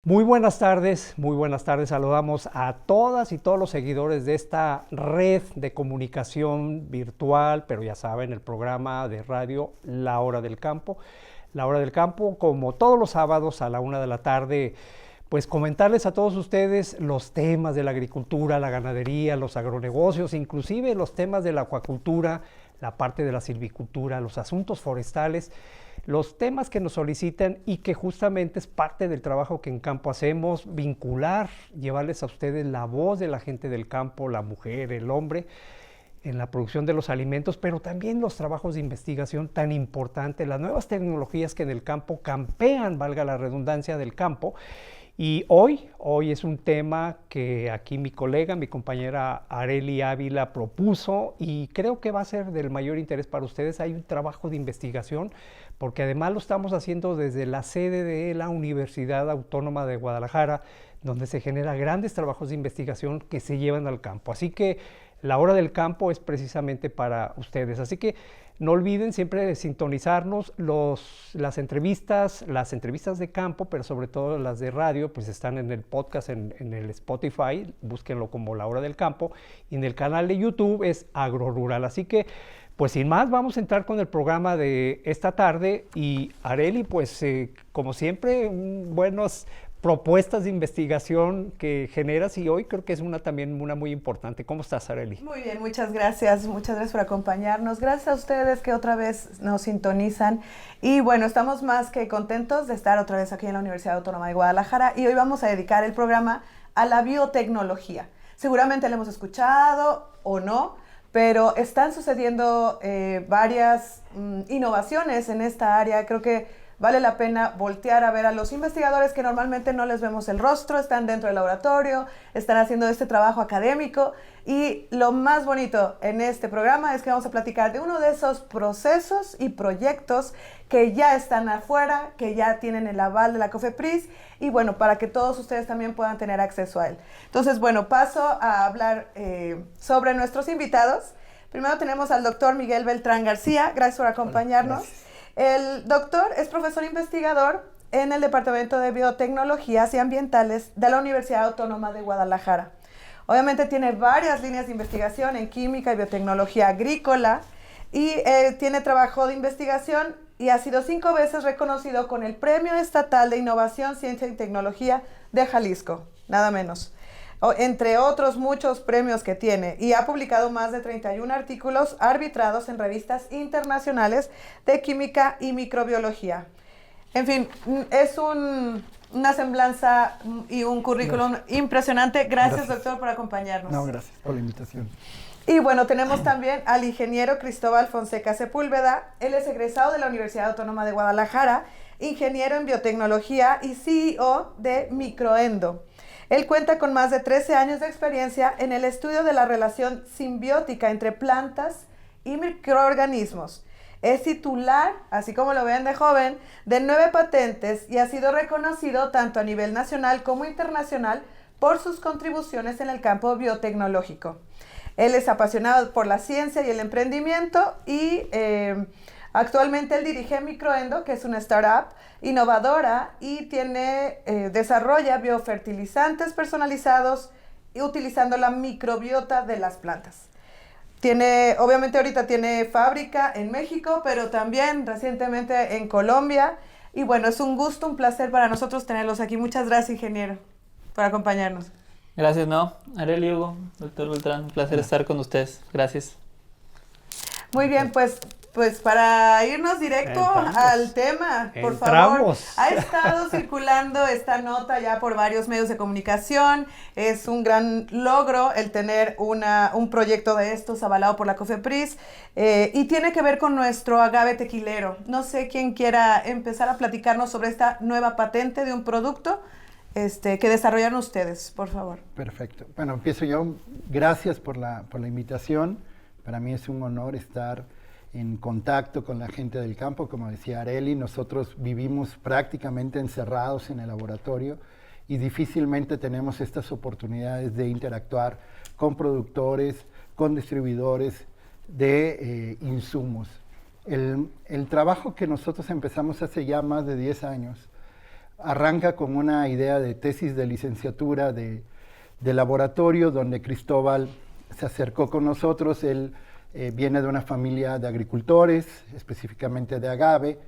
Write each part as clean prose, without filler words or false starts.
Muy buenas tardes. Saludamos a todas y todos los seguidores de esta red de comunicación virtual, pero ya saben, el programa de radio La Hora del Campo. La Hora del Campo, como todos los sábados a la 1 de la tarde, pues comentarles a todos ustedes los temas de la agricultura, la ganadería, los agronegocios, inclusive los temas de la acuacultura, la parte de la silvicultura, los asuntos forestales, los temas que nos solicitan y que justamente es parte del trabajo que en campo hacemos, vincular, llevarles a ustedes la voz de la gente del campo, la mujer, el hombre, en la producción de los alimentos, pero también los trabajos de investigación tan importantes, las nuevas tecnologías que en el campo campean, valga la redundancia, del campo. Y hoy es un tema que aquí mi colega, mi compañera Arely Ávila propuso y creo que va a ser del mayor interés para ustedes. Hay un trabajo de investigación porque además lo estamos haciendo desde la sede de la Universidad Autónoma de Guadalajara, donde se generan grandes trabajos de investigación que se llevan al campo. Así que la hora del campo es precisamente para ustedes. Así que no olviden siempre de sintonizarnos. Las entrevistas de campo, pero sobre todo las de radio, pues están en el podcast, en el Spotify, búsquenlo como La Hora del Campo, y en el canal de YouTube es AgroRural. Así que, pues sin más, vamos a entrar con el programa de esta tarde. Y Arely, pues como siempre, buenos propuestas de investigación que generas y hoy creo que es también una muy importante. ¿Cómo estás, Arely? Muy bien, muchas gracias por acompañarnos. Gracias a ustedes que otra vez nos sintonizan y bueno, estamos más que contentos de estar otra vez aquí en la Universidad Autónoma de Guadalajara y hoy vamos a dedicar el programa a la biotecnología. Seguramente lo hemos escuchado o no, pero están sucediendo varias innovaciones en esta área. Creo que vale la pena voltear a ver a los investigadores que normalmente no les vemos el rostro, están dentro del laboratorio, están haciendo este trabajo académico y lo más bonito en este programa es que vamos a platicar de uno de esos procesos y proyectos que ya están afuera, que ya tienen el aval de la COFEPRIS y bueno, para que todos ustedes también puedan tener acceso a él. Entonces, bueno, paso a hablar sobre nuestros invitados. Primero tenemos al doctor Miguel Beltrán García, gracias por acompañarnos. Hola, gracias. El doctor es profesor investigador en el Departamento de Biotecnologías y Ambientales de la Universidad Autónoma de Guadalajara. Obviamente tiene varias líneas de investigación en química y biotecnología agrícola y tiene trabajo de investigación y ha sido 5 veces reconocido con el Premio Estatal de Innovación, Ciencia y Tecnología de Jalisco, nada menos. Entre otros muchos premios que tiene, y ha publicado más de 31 artículos arbitrados en revistas internacionales de química y microbiología. En fin, es una semblanza y un currículum impresionante. Gracias, doctor, por acompañarnos. No, gracias por la invitación. Y bueno, tenemos también al ingeniero Cristóbal Fonseca Sepúlveda. Él es egresado de la Universidad Autónoma de Guadalajara, ingeniero en biotecnología y CEO de Microendo. Él cuenta con más de 13 años de experiencia en el estudio de la relación simbiótica entre plantas y microorganismos. Es titular, así como lo ven de joven, de 9 patentes y ha sido reconocido tanto a nivel nacional como internacional por sus contribuciones en el campo biotecnológico. Él es apasionado por la ciencia y el emprendimiento y actualmente él dirige Microendo, que es una startup innovadora y desarrolla biofertilizantes personalizados y utilizando la microbiota de las plantas. Obviamente ahorita tiene fábrica en México, pero también recientemente en Colombia. Y bueno, es un gusto, un placer para nosotros tenerlos aquí. Muchas gracias, ingeniero, por acompañarnos. Gracias, Arely, Hugo, doctor Beltrán, un placer estar con ustedes. Gracias. Muy bien, pues para irnos directo al tema, por favor. Ha estado circulando esta nota ya por varios medios de comunicación. Es un gran logro el tener un proyecto de estos avalado por la COFEPRIS y tiene que ver con nuestro agave tequilero. No sé quién quiera empezar a platicarnos sobre esta nueva patente de un producto que desarrollaron ustedes, por favor. Perfecto. Bueno, empiezo yo. Gracias por la invitación. Para mí es un honor estar en contacto con la gente del campo. Como decía Arely, nosotros vivimos prácticamente encerrados en el laboratorio y difícilmente tenemos estas oportunidades de interactuar con productores, con distribuidores de insumos. El trabajo que nosotros empezamos hace ya más de 10 años arranca con una idea de tesis de licenciatura de laboratorio, donde Cristóbal se acercó con nosotros. Él viene de una familia de agricultores, específicamente de agave,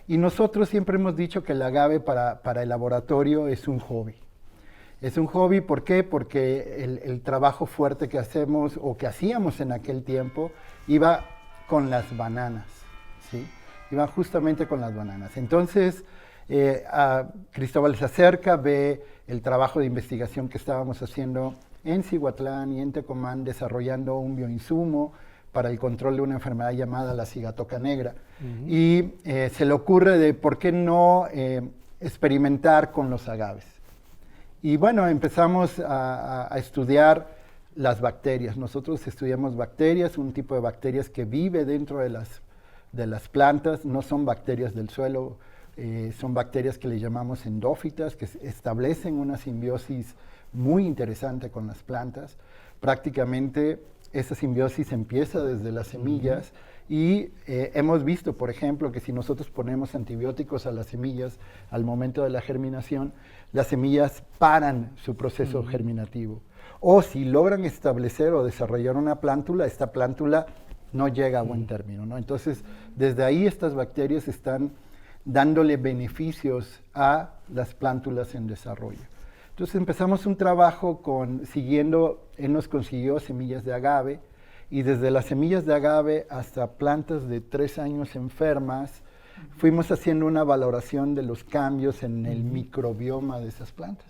y nosotros siempre hemos dicho que el agave para el laboratorio es un hobby. Es un hobby, ¿por qué? Porque el trabajo fuerte que hacemos o que hacíamos en aquel tiempo iba con las bananas, ¿sí? Iba justamente con las bananas. Entonces, Cristóbal se acerca, ve el trabajo de investigación que estábamos haciendo en Cihuatlán y en Tecomán, desarrollando un bioinsumo para el control de una enfermedad llamada la cigatoca negra. Y se le ocurre de por qué no experimentar con los agaves. Y bueno, empezamos a estudiar las bacterias. Nosotros estudiamos bacterias, un tipo de bacterias que vive dentro de las plantas, no son bacterias del suelo, son bacterias que le llamamos endófitas, que establecen una simbiosis muy interesante con las plantas. Prácticamente esa simbiosis empieza desde las semillas y hemos visto, por ejemplo, que si nosotros ponemos antibióticos a las semillas al momento de la germinación, las semillas paran su proceso germinativo. O si logran establecer o desarrollar una plántula, esta plántula no llega a buen término, ¿no? Entonces, desde ahí estas bacterias están dándole beneficios a las plántulas en desarrollo. Entonces empezamos un trabajo él nos consiguió semillas de agave, y desde las semillas de agave hasta plantas de 3 años enfermas, fuimos haciendo una valoración de los cambios en el microbioma de esas plantas.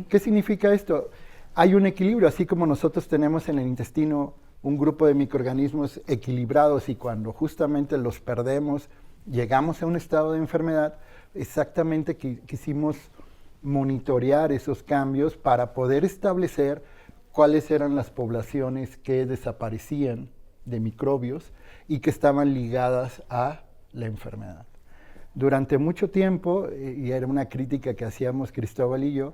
¿Qué significa esto? Hay un equilibrio, así como nosotros tenemos en el intestino un grupo de microorganismos equilibrados y cuando justamente los perdemos, llegamos a un estado de enfermedad. Exactamente quisimos monitorear esos cambios para poder establecer cuáles eran las poblaciones que desaparecían de microbios y que estaban ligadas a la enfermedad. Durante mucho tiempo, y era una crítica que hacíamos Cristóbal y yo,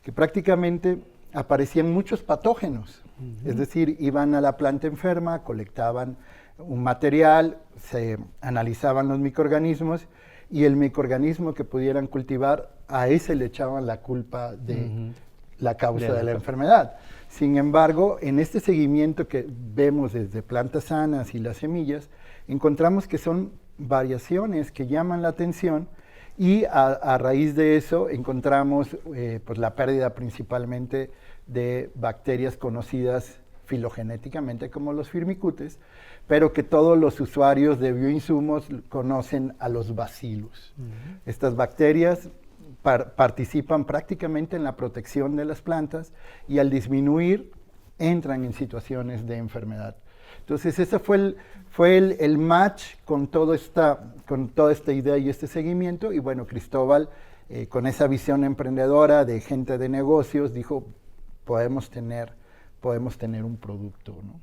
que prácticamente aparecían muchos patógenos, es decir, iban a la planta enferma, colectaban un material, se analizaban los microorganismos y el microorganismo que pudieran cultivar, a ese le echaban la culpa de la causa de la enfermedad. Sin embargo, en este seguimiento que vemos desde plantas sanas y las semillas, encontramos que son variaciones que llaman la atención y a raíz de eso encontramos pues la pérdida principalmente de bacterias conocidas filogenéticamente como los firmicutes, pero que todos los usuarios de bioinsumos conocen a los bacillus. Estas bacterias participan prácticamente en la protección de las plantas y al disminuir entran en situaciones de enfermedad. Entonces ese fue el match con toda esta idea y este seguimiento, y bueno, Cristóbal con esa visión emprendedora de gente de negocios dijo, podemos tener un producto, ¿no?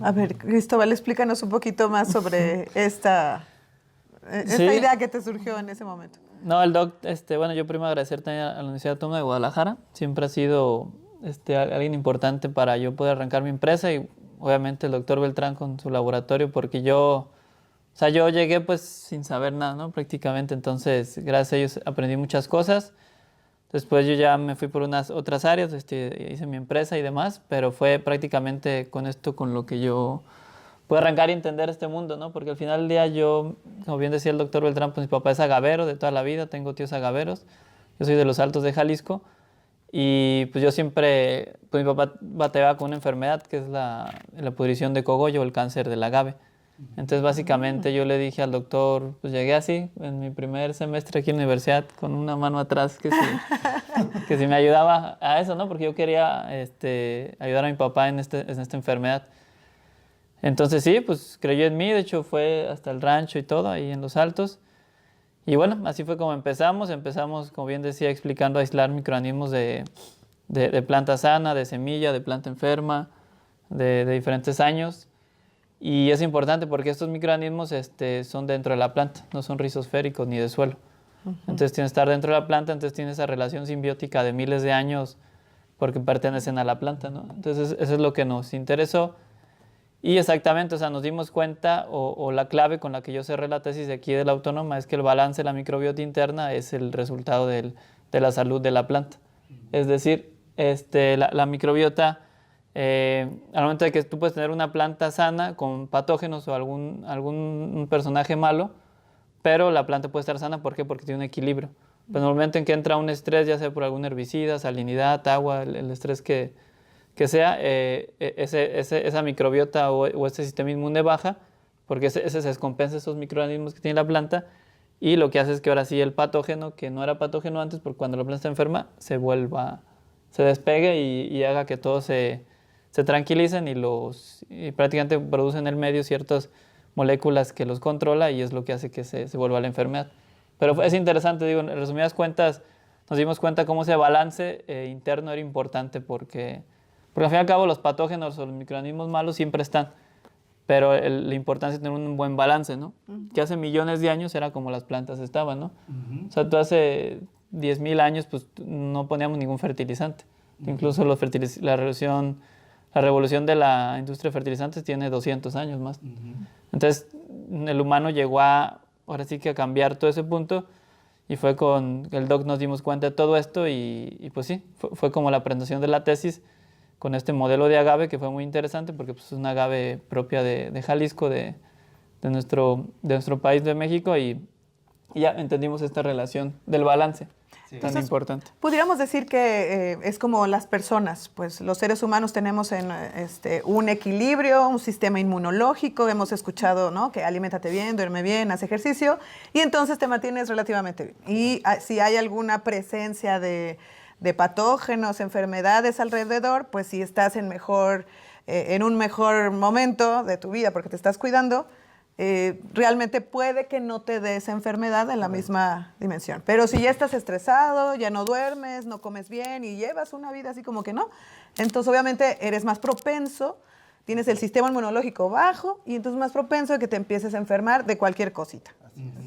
A ver, Cristóbal, explícanos un poquito más sobre esta idea que te surgió en ese momento. No, el doc, bueno, yo primero agradecer también a la Universidad Autónoma de Guadalajara. Siempre ha sido alguien importante para yo poder arrancar mi empresa y obviamente el doctor Beltrán con su laboratorio, porque yo llegué pues sin saber nada, ¿no? Prácticamente, entonces gracias a ellos aprendí muchas cosas. Después yo ya me fui por unas otras áreas, hice mi empresa y demás, pero fue prácticamente con esto con lo que yo pude arrancar y entender este mundo, ¿no? Porque al final del día yo, como bien decía el doctor Beltrán, pues mi papá es agavero de toda la vida, tengo tíos agaveros, yo soy de los Altos de Jalisco, y pues yo siempre, pues mi papá batallaba con una enfermedad que es la pudrición de cogollo, el cáncer del agave. Entonces básicamente yo le dije al doctor, pues llegué así en mi primer semestre aquí en la universidad con una mano atrás que si me ayudaba a eso, ¿no? Porque yo quería ayudar a mi papá en esta enfermedad. Entonces sí, pues creyó en mí, de hecho fue hasta el rancho y todo, ahí en Los Altos. Y bueno, así fue como empezamos, como bien decía, explicando a aislar microorganismos de planta sana, de semilla, de planta enferma, de diferentes años. Y es importante porque estos microorganismos son dentro de la planta, no son rizosféricos ni de suelo. Entonces tienen que estar dentro de la planta, entonces tiene esa relación simbiótica de miles de años porque pertenecen a la planta, ¿no? Entonces eso es lo que nos interesó. Y exactamente, o sea, nos dimos cuenta, o la clave con la que yo cerré la tesis de aquí de la Autónoma es que el balance de la microbiota interna es el resultado del de la salud de la planta. Es decir, la microbiota, al momento de que tú puedes tener una planta sana con patógenos o algún personaje malo, pero la planta puede estar sana, ¿por qué? Porque tiene un equilibrio. Pero en el momento en que entra un estrés, ya sea por algún herbicida, salinidad, agua, el estrés que sea, esa microbiota o este sistema inmune baja, porque se descompensa esos microorganismos que tiene la planta, y lo que hace es que ahora sí el patógeno, que no era patógeno antes, porque cuando la planta está enferma, se despegue y haga que todos se tranquilicen y prácticamente producen en el medio ciertas moléculas que los controla, y es lo que hace que se vuelva la enfermedad. Pero es interesante, digo, en resumidas cuentas, nos dimos cuenta cómo ese balance interno era importante porque al fin y al cabo los patógenos o los microorganismos malos siempre están, pero la importancia es tener un buen balance, ¿no? Que hace millones de años era como las plantas estaban, ¿no? O sea, tú hace 10,000 años pues no poníamos ningún fertilizante. Incluso la revolución de la industria de fertilizantes tiene 200 años más. Entonces, el humano llegó ahora sí que a cambiar todo ese punto, y fue con el doc nos dimos cuenta de todo esto, y pues sí, fue como la presentación de la tesis con este modelo de agave, que fue muy interesante porque pues, es una agave propia de Jalisco, de nuestro país, de México, y ya entendimos esta relación del balance. Sí. Tan importante. Pudiéramos decir que es como las personas, pues los seres humanos tenemos un equilibrio, un sistema inmunológico, hemos escuchado, ¿no?, que aliméntate bien, duerme bien, haz ejercicio, y entonces te mantienes relativamente bien. Y si hay alguna presencia de patógenos, enfermedades alrededor, pues si estás en un mejor momento de tu vida porque te estás cuidando, realmente puede que no te dé esa enfermedad en la misma dimensión. Pero si ya estás estresado, ya no duermes, no comes bien y llevas una vida así como que no, entonces obviamente eres más propenso, tienes el sistema inmunológico bajo y entonces más propenso a que te empieces a enfermar de cualquier cosita.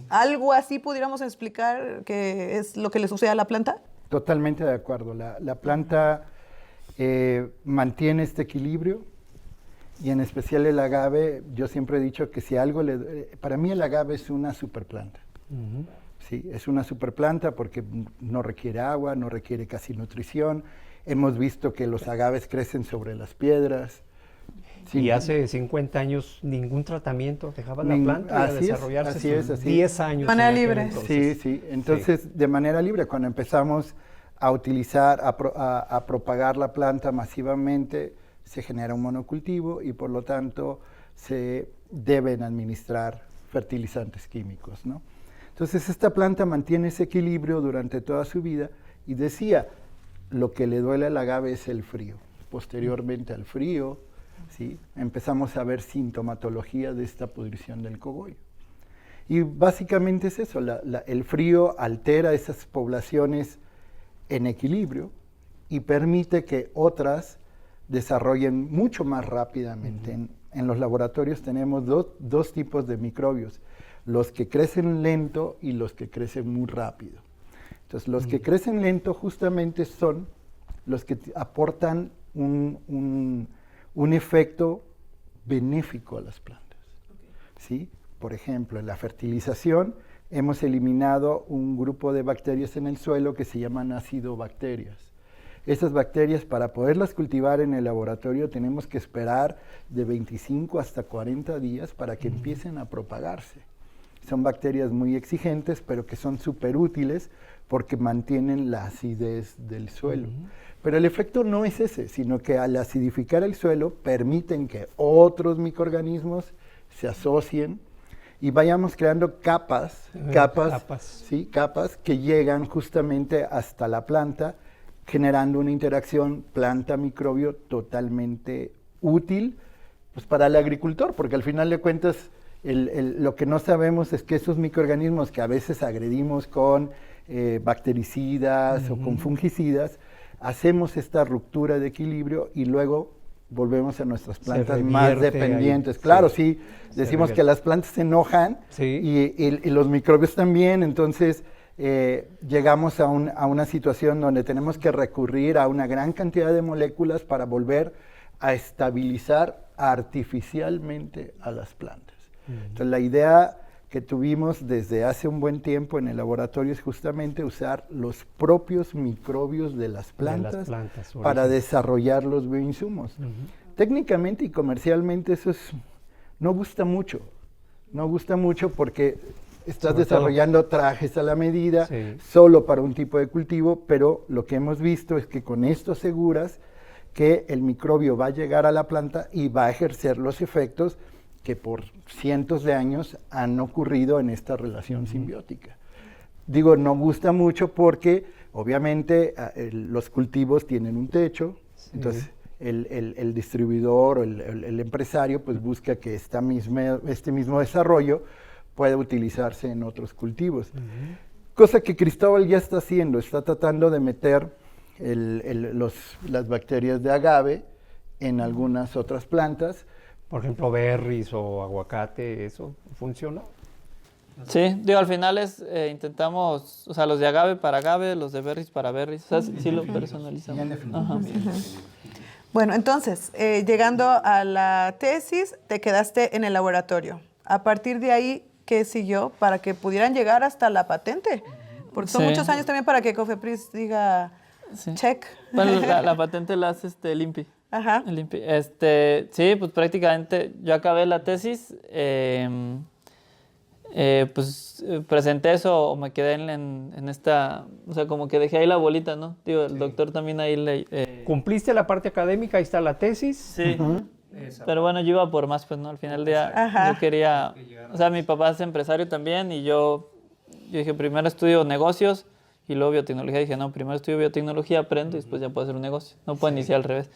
¿Algo así pudiéramos explicar que es lo que le sucede a la planta? Totalmente de acuerdo. La planta mantiene este equilibrio. Y en especial el agave, yo siempre he dicho que si algo para mí el agave es una superplanta. Sí, es una superplanta porque no requiere agua, no requiere casi nutrición. Hemos visto que los agaves crecen sobre las piedras. Sí. Y hace 50 años ningún tratamiento, dejaban la planta a desarrollarse. Así es. 10 años. De manera libre. Sí. Entonces, de manera libre, cuando empezamos a utilizar, a propagar la planta masivamente, se genera un monocultivo y por lo tanto se deben administrar fertilizantes químicos, ¿no? Entonces esta planta mantiene ese equilibrio durante toda su vida y decía, lo que le duele al agave es el frío. Posteriormente al frío, ¿sí?, empezamos a ver sintomatología de esta pudrición del cogollo. Y básicamente es eso, el frío altera esas poblaciones en equilibrio y permite que otras desarrollen mucho más rápidamente. En los laboratorios tenemos dos tipos de microbios, los que crecen lento y los que crecen muy rápido. Entonces, los que crecen lento justamente son los que aportan un efecto benéfico a las plantas. ¿Sí? Por ejemplo, en la fertilización hemos eliminado un grupo de bacterias en el suelo que se llaman acidobacterias. Esas bacterias, para poderlas cultivar en el laboratorio, tenemos que esperar de 25 hasta 40 días para que empiecen a propagarse. Son bacterias muy exigentes, pero que son súper útiles porque mantienen la acidez del suelo. Pero el efecto no es ese, sino que al acidificar el suelo permiten que otros microorganismos se asocien y vayamos creando capas que llegan justamente hasta la planta, generando una interacción planta-microbio totalmente útil pues, para el agricultor, porque al final de cuentas lo que no sabemos es que esos microorganismos que a veces agredimos con bactericidas o con fungicidas, hacemos esta ruptura de equilibrio y luego volvemos a nuestras plantas más dependientes. Ahí. Claro, sí, decimos que las plantas se enojan y los microbios también, entonces llegamos a una situación donde tenemos que recurrir a una gran cantidad de moléculas para volver a estabilizar artificialmente a las plantas. Entonces la idea que tuvimos desde hace un buen tiempo en el laboratorio es justamente usar los propios microbios de las plantas, para desarrollar los bioinsumos. Técnicamente y comercialmente eso no gusta mucho. No gusta mucho porque estás desarrollando trajes a la medida, solo para un tipo de cultivo, pero lo que hemos visto es que con esto aseguras que el microbio va a llegar a la planta y va a ejercer los efectos que por cientos de años han ocurrido en esta relación simbiótica. Digo, no gusta mucho porque obviamente los cultivos tienen un techo, entonces el distribuidor o el empresario pues busca que este mismo desarrollo pueda utilizarse en otros cultivos. Cosa que Cristóbal ya está haciendo, está tratando de meter las bacterias de agave en algunas otras plantas. Por ejemplo, berries o aguacate, ¿eso funciona? Sí, digo, al final intentamos, o sea, los de agave para agave, los de berries para berries, o sea, sí lo personalizamos. Ajá. Bueno, entonces, llegando a la tesis, te quedaste en el laboratorio. A partir de ahí, ¿qué siguió para que pudieran llegar hasta la patente? Porque son muchos años también para que Cofepris diga check. Bueno, la patente la hace el INPI. Ajá. El INPI. Sí, pues prácticamente yo acabé la tesis, pues presenté eso o me quedé en esta, o sea, como que dejé ahí la bolita, ¿no? Digo, el doctor también ahí ¿Cumpliste la parte académica? Ahí está la tesis. Sí. Pero bueno, yo iba por más, pues, ¿no? Al final del día yo quería, o sea, mi papá es empresario también y yo dije, primero estudio negocios y luego biotecnología. Dije, no, primero estudio biotecnología, aprendo y después ya puedo hacer un negocio. No puedo iniciar al revés.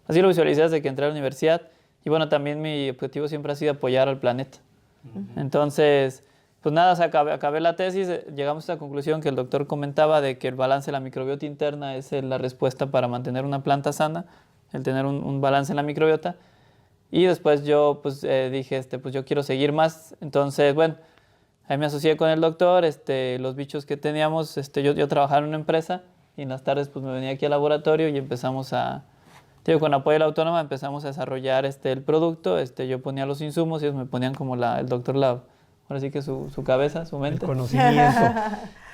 Así lo visualicé desde que entré a la universidad. Y bueno, también mi objetivo siempre ha sido apoyar al planeta. Entonces, pues nada, o sea, acabé la tesis, llegamos a esta conclusión que el doctor comentaba de que el balance de la microbiota interna es la respuesta para mantener una planta sana, el tener un balance en la microbiota. Y después yo pues dije, pues yo quiero seguir más. Entonces, bueno, ahí me asocié con el doctor, los bichos que teníamos, yo trabajaba en una empresa y en las tardes pues me venía aquí al laboratorio y empezamos con apoyo de la autónoma empezamos a desarrollar el producto, yo ponía los insumos y ellos me ponían como el doctor ahora sí que su cabeza, su mente. El conocimiento.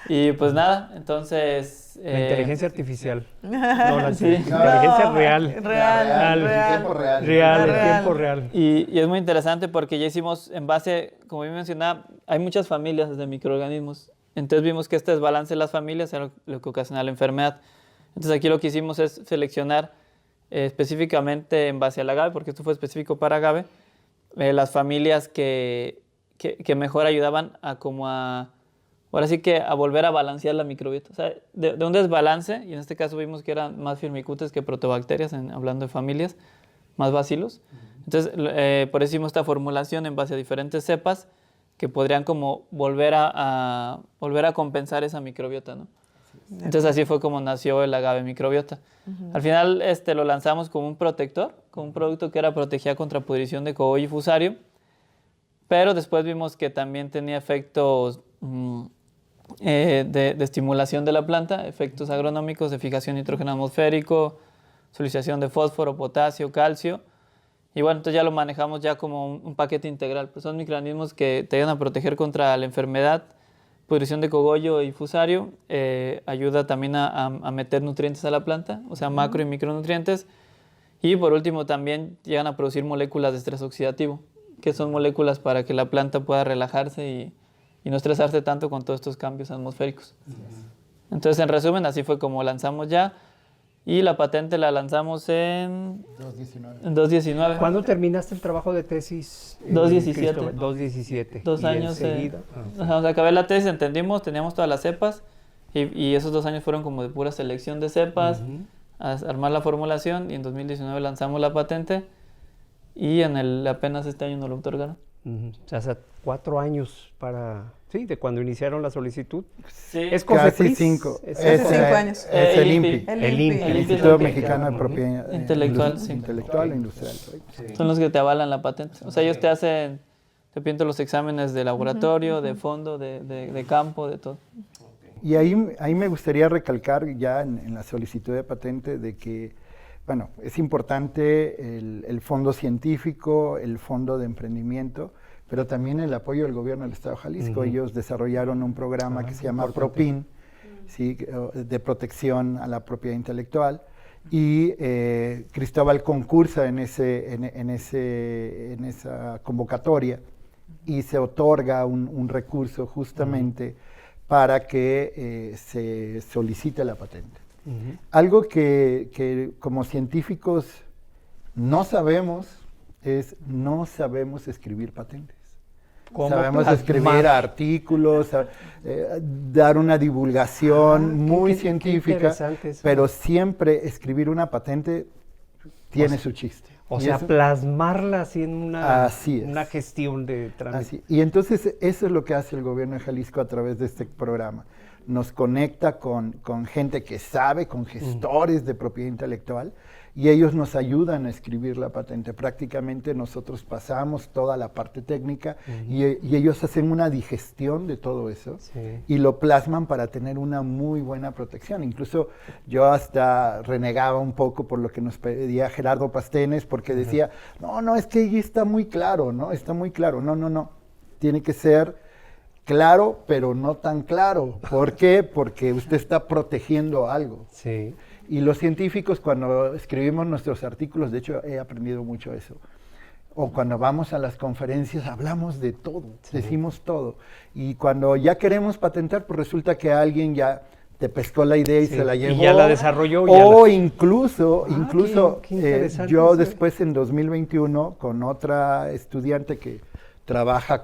Y pues nada, entonces... La inteligencia artificial. No, la inteligencia real. Real. En tiempo real. Y es muy interesante porque ya hicimos en base, como bien mencionaba, hay muchas familias de microorganismos. Entonces vimos que este desbalance de las familias era lo que ocasiona la enfermedad. Entonces aquí lo que hicimos es seleccionar específicamente en base al agave, porque esto fue específico para agave, las familias que mejor ayudaban ahora sí que a volver a balancear la microbiota. O sea, de un desbalance, y en este caso vimos que eran más firmicutes que protobacterias, hablando de familias, más bacilos. Entonces, por eso hicimos esta formulación en base a diferentes cepas que podrían como volver a compensar esa microbiota, ¿no? Entonces así fue como nació el agave microbiota. Al final lo lanzamos como un protector, como un producto que protegía contra pudrición de cogollo y fusario, pero después vimos que también tenía efectos de estimulación de la planta, efectos agronómicos de fijación de nitrógeno atmosférico, solicitación de fósforo, potasio, calcio, y bueno, entonces ya lo manejamos ya como un paquete integral. Pues son microorganismos que te ayudan a proteger contra la enfermedad, pudrición de cogollo y fusario, ayuda también a meter nutrientes a la planta, o sea, macro y micronutrientes, y por último también llegan a producir moléculas de estrés oxidativo, que son moléculas para que la planta pueda relajarse y no estresarse tanto con todos estos cambios atmosféricos. Entonces, en resumen, así fue como lanzamos ya, y la patente la lanzamos en 2019. ¿Cuándo terminaste el trabajo de tesis? 2017. 2017. 2 años. O sea, acabé la tesis, teníamos todas las cepas, y esos 2 años fueron como de pura selección de cepas, a armar la formulación, y en 2019 lanzamos la patente, y apenas este año nos lo otorgaron. O sea, hace 4 años de cuando iniciaron la solicitud. Sí. ¿Es Cofepris? Casi 5. Hace 5 años. Es el INPI. El INPI. El Instituto Mexicano de Propiedad Intelectual, Intelectual e Industrial. Son los que te avalan la patente. O sea, ellos te pintan los exámenes de laboratorio, de fondo, de campo, de todo. Y ahí me gustaría recalcar ya en la solicitud de patente de que, bueno, es importante el fondo científico, el fondo de emprendimiento, pero también el apoyo del gobierno del Estado de Jalisco. Ellos desarrollaron un programa que se llama PROPIN, ¿sí? De protección a la propiedad intelectual, y Cristóbal concursa en esa convocatoria y se otorga un recurso justamente para que se solicite la patente. Algo que como científicos no sabemos escribir patentes. Sabemos escribir artículos, dar una divulgación muy científica, pero siempre escribir una patente tiene su chiste. O sea, plasmarla así en una gestión de trámite. Así. Y entonces eso es lo que hace el gobierno de Jalisco a través de este programa. Nos conecta con gente que sabe, con gestores de propiedad intelectual, y ellos nos ayudan a escribir la patente. Prácticamente nosotros pasamos toda la parte técnica y ellos hacen una digestión de todo eso y lo plasman para tener una muy buena protección. Incluso yo hasta renegaba un poco por lo que nos pedía Gerardo Pastenes, porque decía, no, es que ahí está muy claro, ¿no? Está muy claro. No. Tiene que ser claro, pero no tan claro. ¿Por qué? Porque usted está protegiendo algo. Sí. Y los científicos, cuando escribimos nuestros artículos, de hecho he aprendido mucho eso, o cuando vamos a las conferencias hablamos de todo, decimos todo. Y cuando ya queremos patentar, pues resulta que alguien ya te pescó la idea y se la llevó. Y ya la desarrolló. Incluso qué yo después en 2021, con otra estudiante que trabaja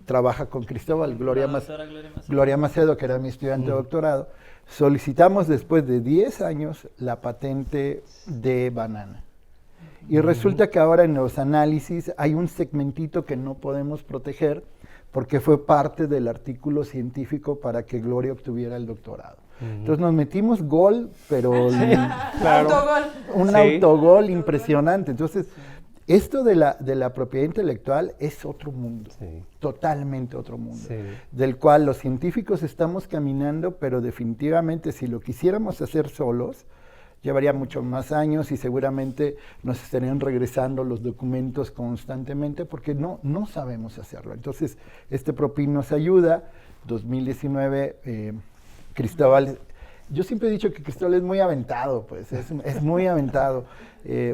trabaja con Cristóbal, Gloria Macedo, que era mi estudiante de doctorado, solicitamos después de 10 años la patente de banana. Y resulta que ahora en los análisis hay un segmentito que no podemos proteger porque fue parte del artículo científico para que Gloria obtuviera el doctorado. Entonces nos metimos gol, pero un autogol impresionante. Entonces, esto de la propiedad intelectual es otro mundo, totalmente otro mundo, del cual los científicos estamos caminando, pero definitivamente si lo quisiéramos hacer solos, llevaría muchos más años y seguramente nos estarían regresando los documentos constantemente porque no sabemos hacerlo. Entonces, este PROPIN nos ayuda. 2019, Cristóbal... Yo siempre he dicho que Cristóbal es muy aventado, pues, es muy aventado.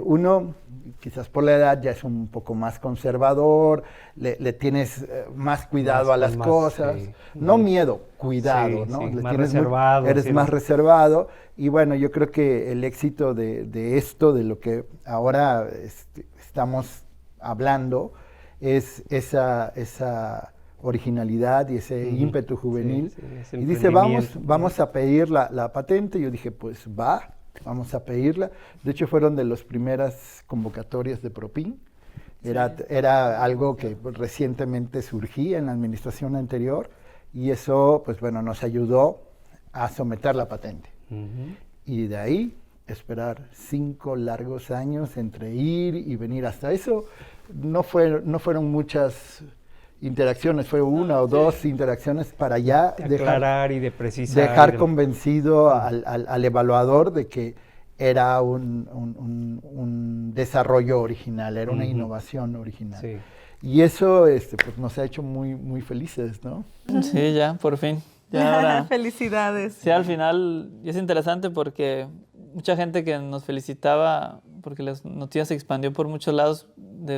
Uno, quizás por la edad, ya es un poco más conservador, le tienes más cuidado a las cosas. No miedo, cuidado, ¿no? Más reservado. Eres más reservado. Y bueno, yo creo que el éxito de esto, de lo que ahora estamos hablando, es esa originalidad y ese ímpetu juvenil. Y dice, vamos a pedir la patente. Yo dije, pues vamos a pedirla. De hecho, fueron de las primeras convocatorias de PROPIN. Era algo que recientemente surgía en la administración anterior y eso, pues bueno, nos ayudó a someter la patente. Y de ahí esperar 5 largos años entre ir y venir. Hasta eso no fueron muchas interacciones, fue una o dos interacciones para ya aclarar y de precisar. Dejar convencido al evaluador de que era un desarrollo original, era una innovación original. Y eso pues nos ha hecho muy, muy felices, ¿no? Sí, ya, por fin. Ya ahora, felicidades. Sí, al final y es interesante porque mucha gente que nos felicitaba porque la noticia se expandió por muchos lados,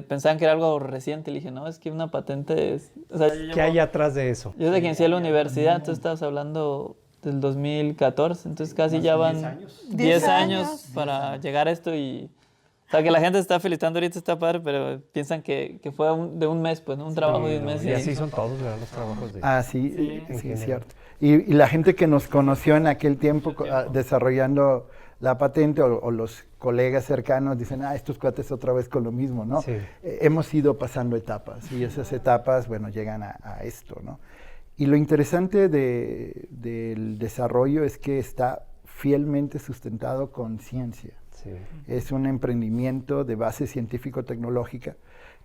pensaban que era algo reciente. Le dije, no, es que una patente es... O sea, ¿qué hay atrás de eso? Yo desde que inicié la universidad, entonces estabas hablando del 2014, entonces casi ya van 10 años para llegar a esto y... O sea, que la gente está felicitando ahorita está padre, pero piensan que fue de un mes, pues, ¿no? Un trabajo de un mes. Y así son todos, ¿verdad? Los trabajos de... sí, es cierto. Y la gente que nos conoció en aquel tiempo desarrollando la patente o los colegas cercanos dicen, estos cuates otra vez con lo mismo, ¿no? Hemos ido pasando etapas y esas etapas, bueno, llegan a esto, ¿no? Y lo interesante del desarrollo es que está fielmente sustentado con ciencia. Es un emprendimiento de base científico-tecnológica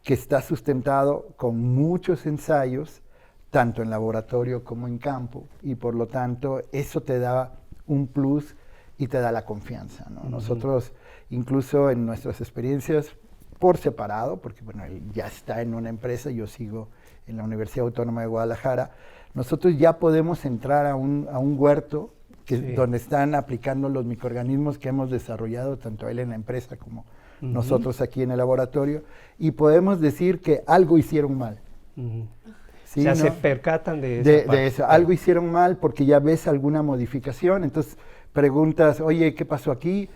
que está sustentado con muchos ensayos, tanto en laboratorio como en campo, y por lo tanto eso te da un plus y te da la confianza, ¿no? Nosotros, incluso en nuestras experiencias, por separado, porque bueno, él ya está en una empresa, yo sigo en la Universidad Autónoma de Guadalajara. Nosotros ya podemos entrar a un huerto donde están aplicando los microorganismos que hemos desarrollado, tanto él en la empresa como nosotros aquí en el laboratorio, y podemos decir que algo hicieron mal. ¿Sí, o sea, se percatan de eso. Algo hicieron mal porque ya ves alguna modificación, entonces preguntas, oye, ¿qué pasó aquí?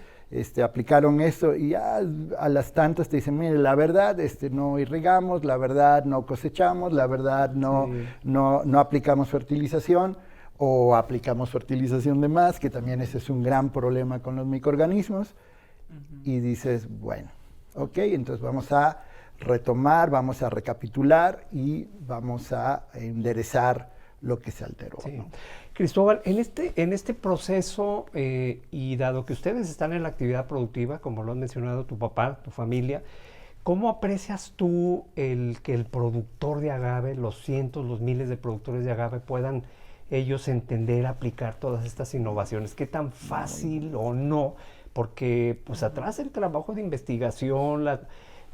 Aplicaron esto y ya a las tantas te dicen, mire, la verdad, no irrigamos, la verdad no cosechamos, la verdad no aplicamos fertilización o aplicamos fertilización de más, que también ese es un gran problema con los microorganismos. Y dices, bueno, ok, entonces vamos a retomar, vamos a recapitular y vamos a enderezar lo que se alteró. Sí. ¿No? Cristóbal, en este proceso, y dado que ustedes están en la actividad productiva, como lo han mencionado tu papá, tu familia, ¿cómo aprecias tú que el productor de agave, los cientos, los miles de productores de agave puedan ellos entender, aplicar todas estas innovaciones? ¿Qué tan fácil o no? Porque pues atrás el trabajo de investigación,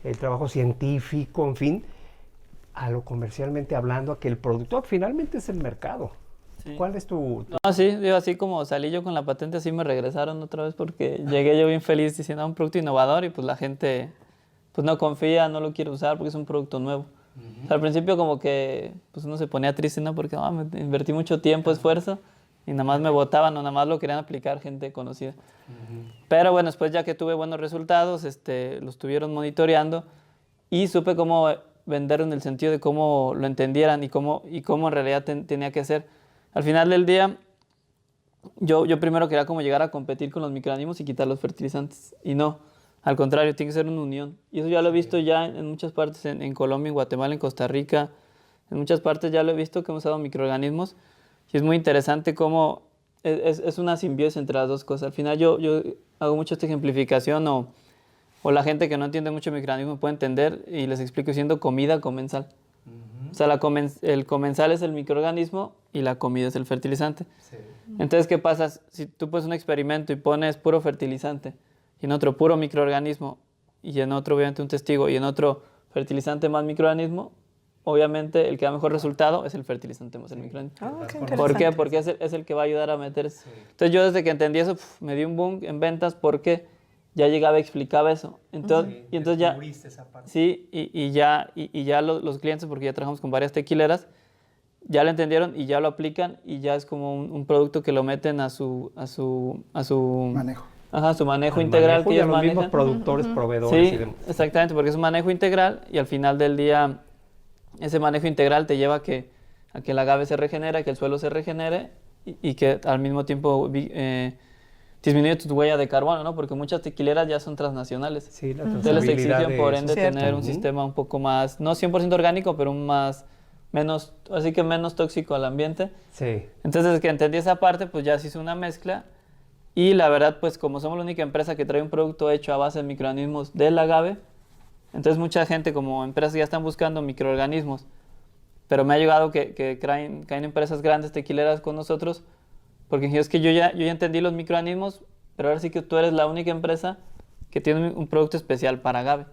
el trabajo científico, en fin, a lo comercialmente hablando, a que el productor finalmente es el mercado. Sí. ¿Cuál es tu...? No, sí, digo, así como salí yo con la patente, así me regresaron otra vez porque llegué yo bien feliz diciendo un producto innovador y pues la gente pues no confía, no lo quiere usar porque es un producto nuevo. O sea, al principio como que pues uno se ponía triste, ¿no? Porque me invertí mucho tiempo, esfuerzo y nada más me votaban o nada más lo querían aplicar gente conocida. Pero bueno, después ya que tuve buenos resultados, lo estuvieron monitoreando y supe cómo vender en el sentido de cómo lo entendieran y cómo en realidad tenía que ser. Al final del día, yo primero quería como llegar a competir con los microorganismos y quitar los fertilizantes. Y no, al contrario, tiene que ser una unión. Y eso ya lo he visto ya en muchas partes, en Colombia, en Guatemala, en Costa Rica. En muchas partes ya lo he visto que hemos usado microorganismos. Y es muy interesante cómo es una simbiosis entre las dos cosas. Al final yo hago mucho esta ejemplificación o la gente que no entiende mucho microorganismos puede entender y les explico diciendo comida comensal. O sea, el comensal es el microorganismo y la comida es el fertilizante. Sí. Entonces, ¿qué pasa? Si tú pones un experimento y pones puro fertilizante y en otro puro microorganismo y en otro obviamente un testigo y en otro fertilizante más microorganismo, obviamente el que da mejor resultado es el fertilizante más el microorganismo. ¿Por qué? Porque es el que va a ayudar a meterse. Sí. Entonces yo desde que entendí eso me di un boom en ventas porque ya llegaba y explicaba eso. Entonces, sí, y entonces ya, esa parte. Sí, y ya los clientes, porque ya trabajamos con varias tequileras, ya lo entendieron y ya lo aplican y ya es como un producto que lo meten a su manejo. Ajá, su manejo integral. Manejo, que ellos los mismos productores, proveedores. Sí, y demás. Exactamente, porque es un manejo integral y al final del día ese manejo integral te lleva a que el agave se regenere, que el suelo se regenere y que al mismo tiempo disminuye tu huella de carbono, ¿no? Porque muchas tequileras ya son transnacionales. Sí, la Entonces les exigen por ende tener un sistema un poco más, no 100% orgánico, pero menos tóxico al ambiente. Sí. Entonces desde que entendí esa parte, pues ya se hizo una mezcla y la verdad, pues como somos la única empresa que trae un producto hecho a base de microorganismos del agave, entonces mucha gente como empresas ya están buscando microorganismos, pero me ha llegado que caen empresas grandes tequileras con nosotros porque es que yo ya entendí los microorganismos, pero ahora sí que tú eres la única empresa que tiene un producto especial para agave.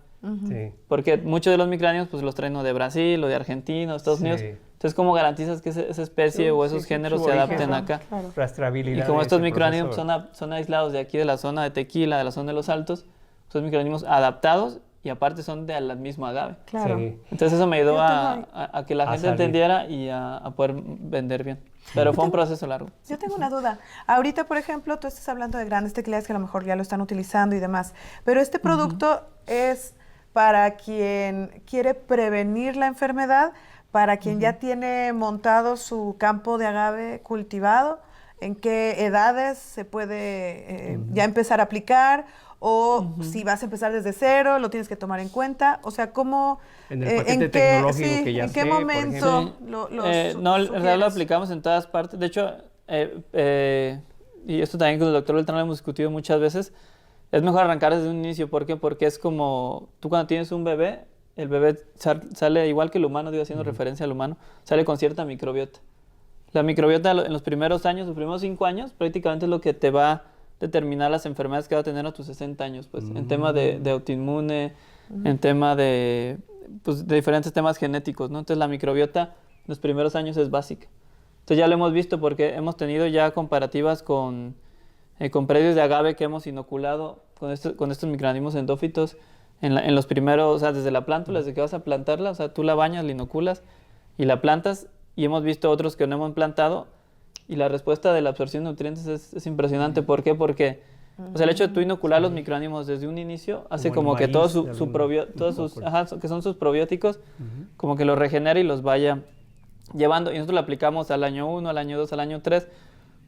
Sí. Porque muchos de los microorganismos pues los traen de Brasil o de Argentina o Estados Unidos. Entonces, ¿cómo garantizas que esa especie o esos géneros se adapten acá? Claro. Rastreabilidad. Y como estos microorganismos son aislados de aquí, de la zona de Tequila, de la zona de los Altos, son microorganismos adaptados y aparte son de la misma agave. Claro. Sí. Entonces eso me ayudó a que la gente entendiera y a poder vender bien. Pero fue un proceso largo. Yo tengo una duda. Ahorita, por ejemplo, tú estás hablando de grandes tequileras que a lo mejor ya lo están utilizando y demás, pero este producto es para quien quiere prevenir la enfermedad, para quien ya tiene montado su campo de agave cultivado, ¿en qué edades se puede ya empezar a aplicar? O si vas a empezar desde cero, lo tienes que tomar en cuenta. O sea, ¿cómo... En el paquete tecnológico que ya ¿en qué momento lo realidad lo aplicamos en todas partes. De hecho, y esto también con el doctor Beltrán lo hemos discutido muchas veces, es mejor arrancar desde un inicio. ¿Por qué? Porque es como, tú cuando tienes un bebé, el bebé sale igual que el humano, digo, haciendo referencia al humano, sale con cierta microbiota. La microbiota en los primeros años, los primeros 5 años, prácticamente es lo que te va a determinar las enfermedades que va a tener a tus 60 años, pues, en tema de autoinmune, en tema de, pues, de diferentes temas genéticos, ¿no? Entonces la microbiota los primeros años es básica. Entonces ya lo hemos visto porque hemos tenido ya comparativas con predios de agave que hemos inoculado con estos microorganismos endófitos en los primeros, o sea, desde la plántula, desde que vas a plantarla, o sea, tú la bañas, la inoculas y la plantas, y hemos visto otros que no hemos plantado, y la respuesta de la absorción de nutrientes es impresionante. ¿Por qué? Porque o sea, el hecho de tú inocular los microorganismos desde un inicio hace como que todos que son sus probióticos, como que los regenera y los vaya llevando. Y nosotros lo aplicamos al año 1, al año 2, al año 3,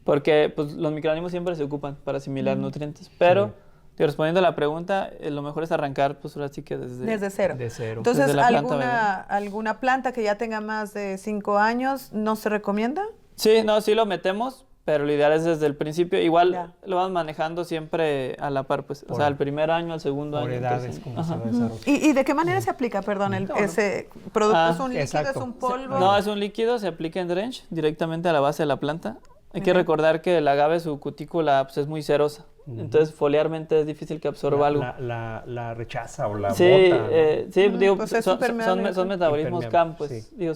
porque pues, los microorganismos siempre se ocupan para asimilar nutrientes. Pero, respondiendo a la pregunta, lo mejor es arrancar, pues ahora sí que desde cero. De cero. Entonces, Desde la planta ¿alguna planta que ya tenga más de 5 años no se recomienda? Sí, no, sí lo metemos, pero lo ideal es desde el principio. Igual Ya. lo vamos manejando siempre a la par, pues. O sea, al primer año, al segundo Por año. edades, entonces, como ajá. se va desarrollando. ¿Y de qué manera se aplica, perdón, ese producto? ¿Es un líquido, exacto. es un polvo? No, es un líquido, se aplica en drench directamente a la base de la planta. Hay que recordar que el agave, su cutícula, pues, es muy cerosa. Entonces, foliarmente es difícil que absorba algo. La rechaza o la Sí, bota, ¿no? sí, digo, pues es son impermeable. metabolismos Impermeable, CAM, pues. sí. Digo,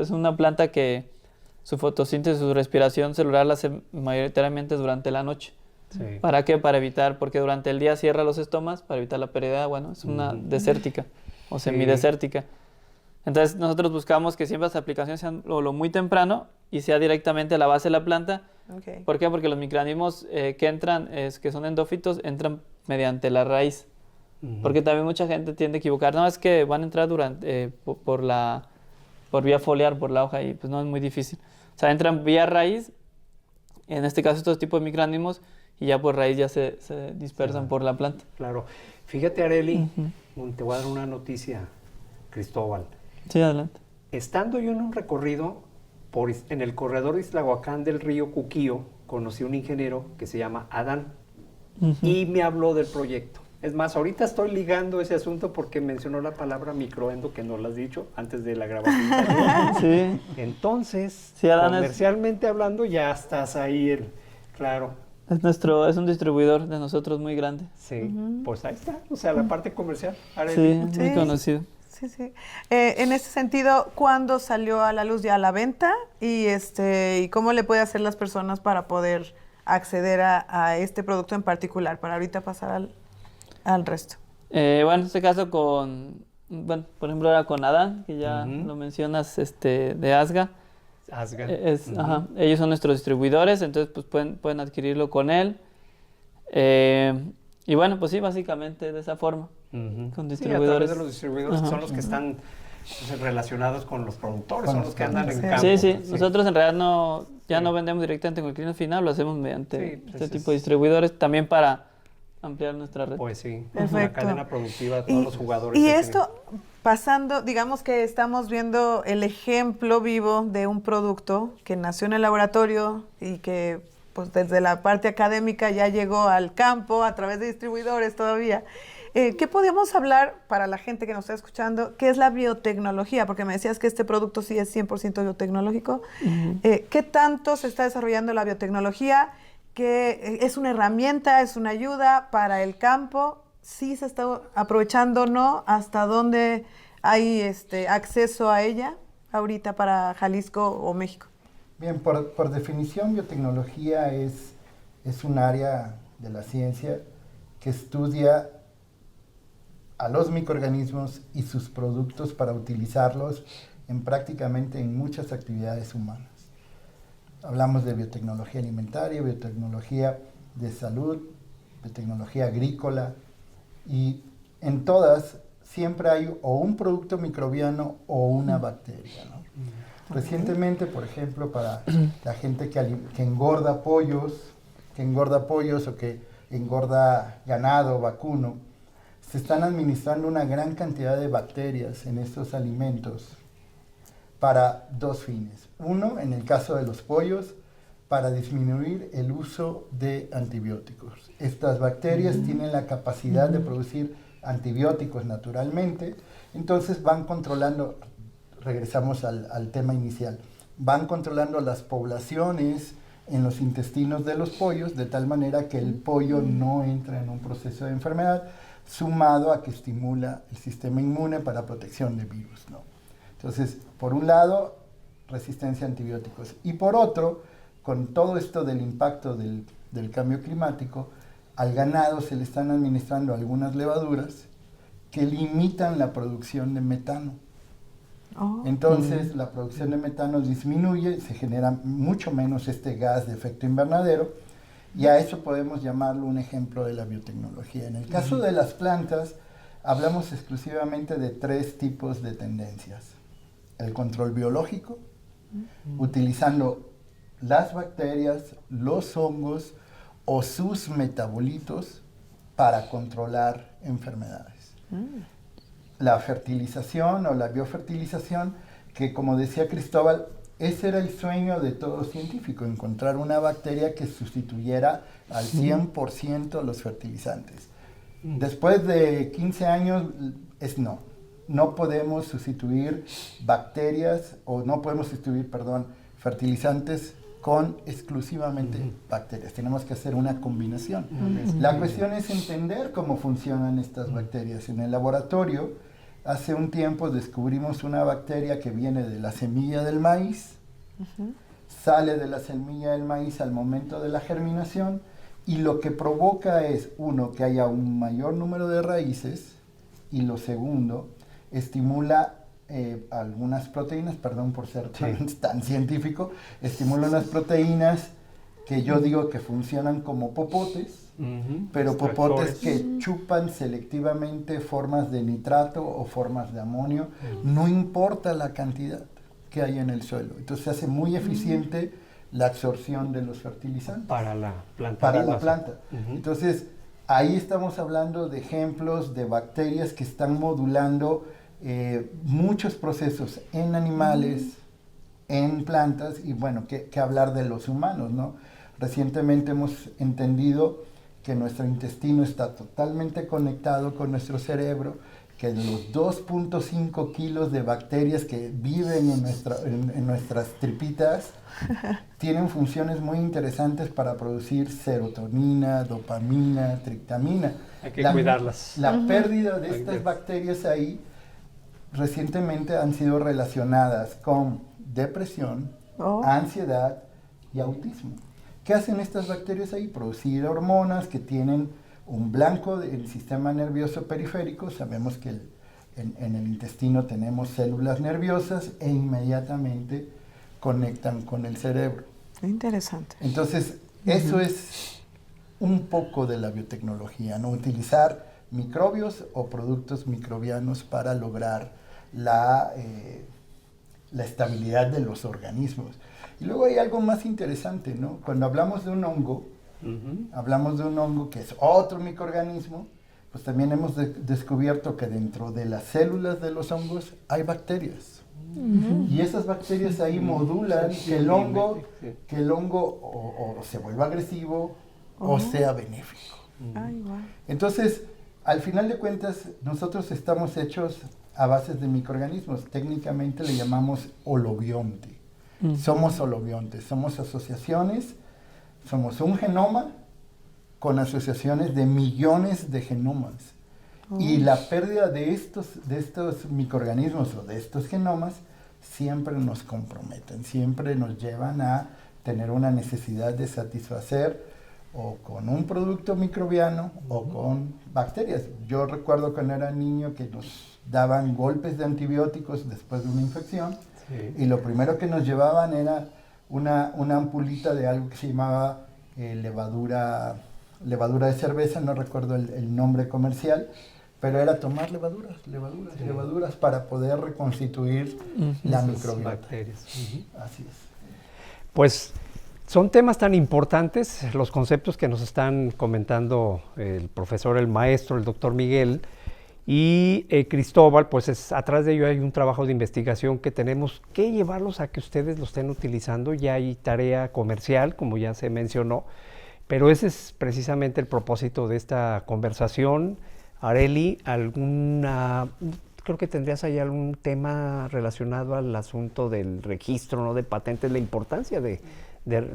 es una planta que su fotosíntesis, su respiración celular la hace mayoritariamente durante la noche. Sí. ¿Para qué? Para evitar, porque durante el día cierra los estomas, para evitar la pérdida de agua, ¿no? Es una desértica o semidesértica. Entonces nosotros buscamos que siempre las aplicaciones sean lo muy temprano y sea directamente a la base de la planta. Okay. ¿Por qué? Porque los microorganismos que entran, que son endófitos, entran mediante la raíz. Porque también mucha gente tiende a equivocar. No, es que van a entrar por vía foliar, por la hoja, y pues no, es muy difícil. O sea, entran vía raíz, en este caso estos tipos de microorganismos, y ya por raíz ya se dispersan por la planta. Claro. Fíjate, Arely, te voy a dar una noticia, Cristóbal. Sí, adelante. Estando yo en un recorrido en el corredor de Islahuacán del río Cuquío, conocí a un ingeniero que se llama Adán y me habló del proyecto. Es más, ahorita estoy ligando ese asunto porque mencionó la palabra microendo, que no lo has dicho antes de la grabación. Sí. Entonces, Sí, Adán comercialmente hablando, ya estás ahí, claro. Es un distribuidor de nosotros muy grande. Sí, pues ahí está, o sea, la parte comercial. Sí, Arely. muy conocido. Sí, sí. En ese sentido, ¿cuándo salió a la luz ya la venta? Y ¿cómo le puede hacer las personas para poder acceder a este producto en particular? Para ahorita pasar al resto. Bueno, en este caso por ejemplo, ahora con Adán, que ya lo mencionas, de Asga. Asgard. Ellos son nuestros distribuidores, entonces pues pueden adquirirlo con él. Y bueno, pues sí, básicamente de esa forma, con Sí, a través distribuidores. de los distribuidores que son los que están pues, relacionados con los productores, son los que andan en Sí. campo. Sí, nosotros en realidad no vendemos directamente con el cliente final, lo hacemos mediante pues este tipo de distribuidores, también para ampliar nuestra red. Pues sí, Perfecto. una cadena productiva, todos los jugadores. Y que esto, pasando, digamos que estamos viendo el ejemplo vivo de un producto que nació en el laboratorio y que pues desde la parte académica ya llegó al campo a través de distribuidores todavía. ¿Qué podemos hablar para la gente que nos está escuchando? ¿Qué es la biotecnología? Porque me decías que este producto sí es 100% biotecnológico. ¿Qué tanto se está desarrollando la biotecnología? ¿Que es una herramienta, es una ayuda para el campo? ¿Sí se está aprovechando o no? ¿Hasta dónde hay acceso a ella ahorita para Jalisco o México? Bien, por definición, biotecnología es un área de la ciencia que estudia a los microorganismos y sus productos para utilizarlos prácticamente en muchas actividades humanas. Hablamos de biotecnología alimentaria, biotecnología de salud, biotecnología agrícola, y en todas siempre hay o un producto microbiano o una bacteria, ¿no? Recientemente, por ejemplo, para la gente que engorda pollos o que engorda ganado vacuno, se están administrando una gran cantidad de bacterias en estos alimentos para dos fines. Uno, en el caso de los pollos, para disminuir el uso de antibióticos. Estas bacterias tienen la capacidad de producir antibióticos naturalmente, entonces van controlando, regresamos al tema inicial, van controlando las poblaciones en los intestinos de los pollos de tal manera que el pollo no entra en un proceso de enfermedad, sumado a que estimula el sistema inmune para protección de virus, ¿no? Entonces, por un lado, resistencia a antibióticos, y por otro, con todo esto del impacto del cambio climático, al ganado se le están administrando algunas levaduras que limitan la producción de metano. Entonces, la producción de metano disminuye, se genera mucho menos este gas de efecto invernadero, y a eso podemos llamarlo un ejemplo de la biotecnología. En el caso de las plantas, hablamos exclusivamente de 3 tipos de tendencias. El control biológico, utilizando las bacterias, los hongos o sus metabolitos para controlar enfermedades. La fertilización o la biofertilización, que como decía Cristóbal, ese era el sueño de todo científico, encontrar una bacteria que sustituyera al 100% los fertilizantes. Después de 15 años, no podemos sustituir bacterias, o no podemos sustituir, fertilizantes con exclusivamente bacterias. Tenemos que hacer una combinación. La cuestión es entender cómo funcionan estas bacterias. En el laboratorio, hace un tiempo descubrimos una bacteria que viene de la semilla del maíz, sale de la semilla del maíz al momento de la germinación, y lo que provoca es, uno, que haya un mayor número de raíces, y lo segundo, estimula algunas proteínas, perdón por ser tan científico, estimula unas proteínas que yo digo que funcionan como popotes, pero popotes que chupan selectivamente formas de nitrato o formas de amonio, no importa la cantidad que hay en el suelo. Entonces se hace muy eficiente la absorción de los fertilizantes. Para la planta. Para la planta. Entonces, ahí estamos hablando de ejemplos de bacterias que están modulando muchos procesos en animales, en plantas, y bueno, que hablar de los humanos, ¿no? Recientemente hemos entendido que nuestro intestino está totalmente conectado con nuestro cerebro, que los 2.5 kilos de bacterias que viven en nuestras tripitas tienen funciones muy interesantes para producir serotonina, dopamina, triptamina. Hay que cuidarlas. La pérdida de estas bacterias ahí recientemente han sido relacionadas con depresión, ansiedad y autismo. ¿Qué hacen estas bacterias ahí? Producir hormonas que tienen un blanco del sistema nervioso periférico. Sabemos que en el intestino tenemos células nerviosas e inmediatamente conectan con el cerebro. Interesante. Entonces, eso es un poco de la biotecnología, ¿no? Utilizar microbios o productos microbianos para lograr la estabilidad de los organismos. Y luego hay algo más interesante, ¿no? Cuando hablamos de un hongo, hablamos de un hongo que es otro microorganismo, pues también hemos descubierto que dentro de las células de los hongos hay bacterias. Y esas bacterias ahí modulan que el hongo o se vuelva agresivo o sea benéfico. Entonces, al final de cuentas, nosotros estamos hechos a base de microorganismos. Técnicamente le llamamos holobionte. Somos holobiontes, somos asociaciones, somos un genoma con asociaciones de millones de genomas. Y la pérdida de estos microorganismos o de estos genomas siempre nos comprometen, siempre nos llevan a tener una necesidad de satisfacer o con un producto microbiano o con bacterias. Yo recuerdo cuando era niño que nos daban golpes de antibióticos después de una infección, y lo primero que nos llevaban era una ampulita de algo que se llamaba levadura de cerveza, no recuerdo el nombre comercial, pero era tomar levaduras para poder reconstituir la microbiota. Bacterias. Así es. Pues son temas tan importantes, los conceptos que nos están comentando el profesor, el maestro, el doctor Miguel y Cristóbal, pues atrás de ello hay un trabajo de investigación que tenemos que llevarlos a que ustedes lo estén utilizando. Ya hay tarea comercial, como ya se mencionó, pero ese es precisamente el propósito de esta conversación. Arely, creo que tendrías ahí algún tema relacionado al asunto del registro, ¿no?, de patentes, la importancia de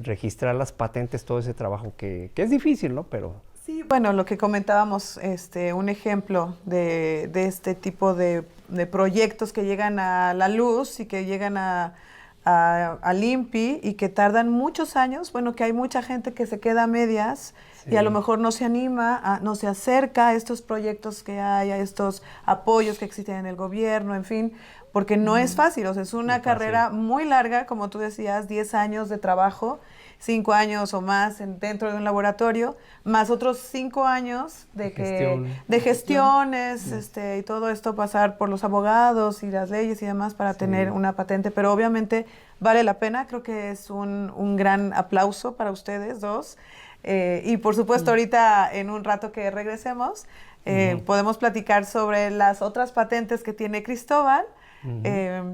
registrar las patentes, todo ese trabajo que es difícil, ¿no? Pero Sí, bueno, lo que comentábamos, un ejemplo de este tipo de proyectos que llegan a la luz y que llegan al INPI y que tardan muchos años, bueno, que hay mucha gente que se queda a medias y a lo mejor no se anima, no se acerca a estos proyectos que hay, a estos apoyos que existen en el gobierno, en fin, porque no es fácil, o sea, es una carrera muy larga, como tú decías, 10 años de trabajo, 5 años o más dentro de un laboratorio, más otros 5 años de gestiones, y todo esto pasar por los abogados y las leyes y demás para tener una patente, pero obviamente vale la pena, creo que es un gran aplauso para ustedes dos. Y por supuesto ahorita en un rato que regresemos podemos platicar sobre las otras patentes que tiene Cristóbal.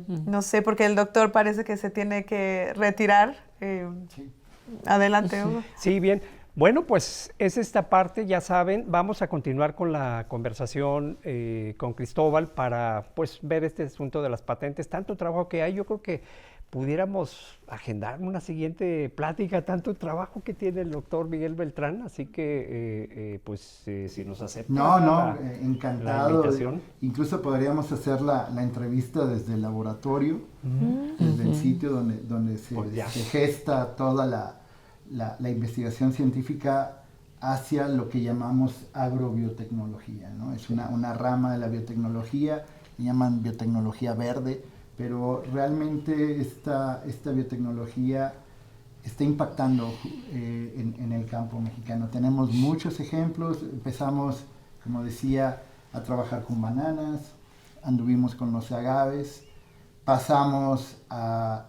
No sé, porque el doctor parece que se tiene que retirar. Adelante, Hugo. Sí, bien. Bueno, pues es esta parte, ya saben, vamos a continuar con la conversación con Cristóbal para pues ver este asunto de las patentes, tanto trabajo que hay, yo creo que pudiéramos agendar una siguiente plática, tanto trabajo que tiene el doctor Miguel Beltrán, así que si nos acepta encantado. La invitación. Incluso podríamos hacer la entrevista desde el laboratorio, desde el sitio donde se gesta toda la investigación científica hacia lo que llamamos agrobiotecnología, ¿no? Es una rama de la biotecnología, le llaman biotecnología verde, pero realmente esta biotecnología está impactando en el campo mexicano. Tenemos muchos ejemplos, empezamos, como decía, a trabajar con bananas, anduvimos con los agaves, pasamos a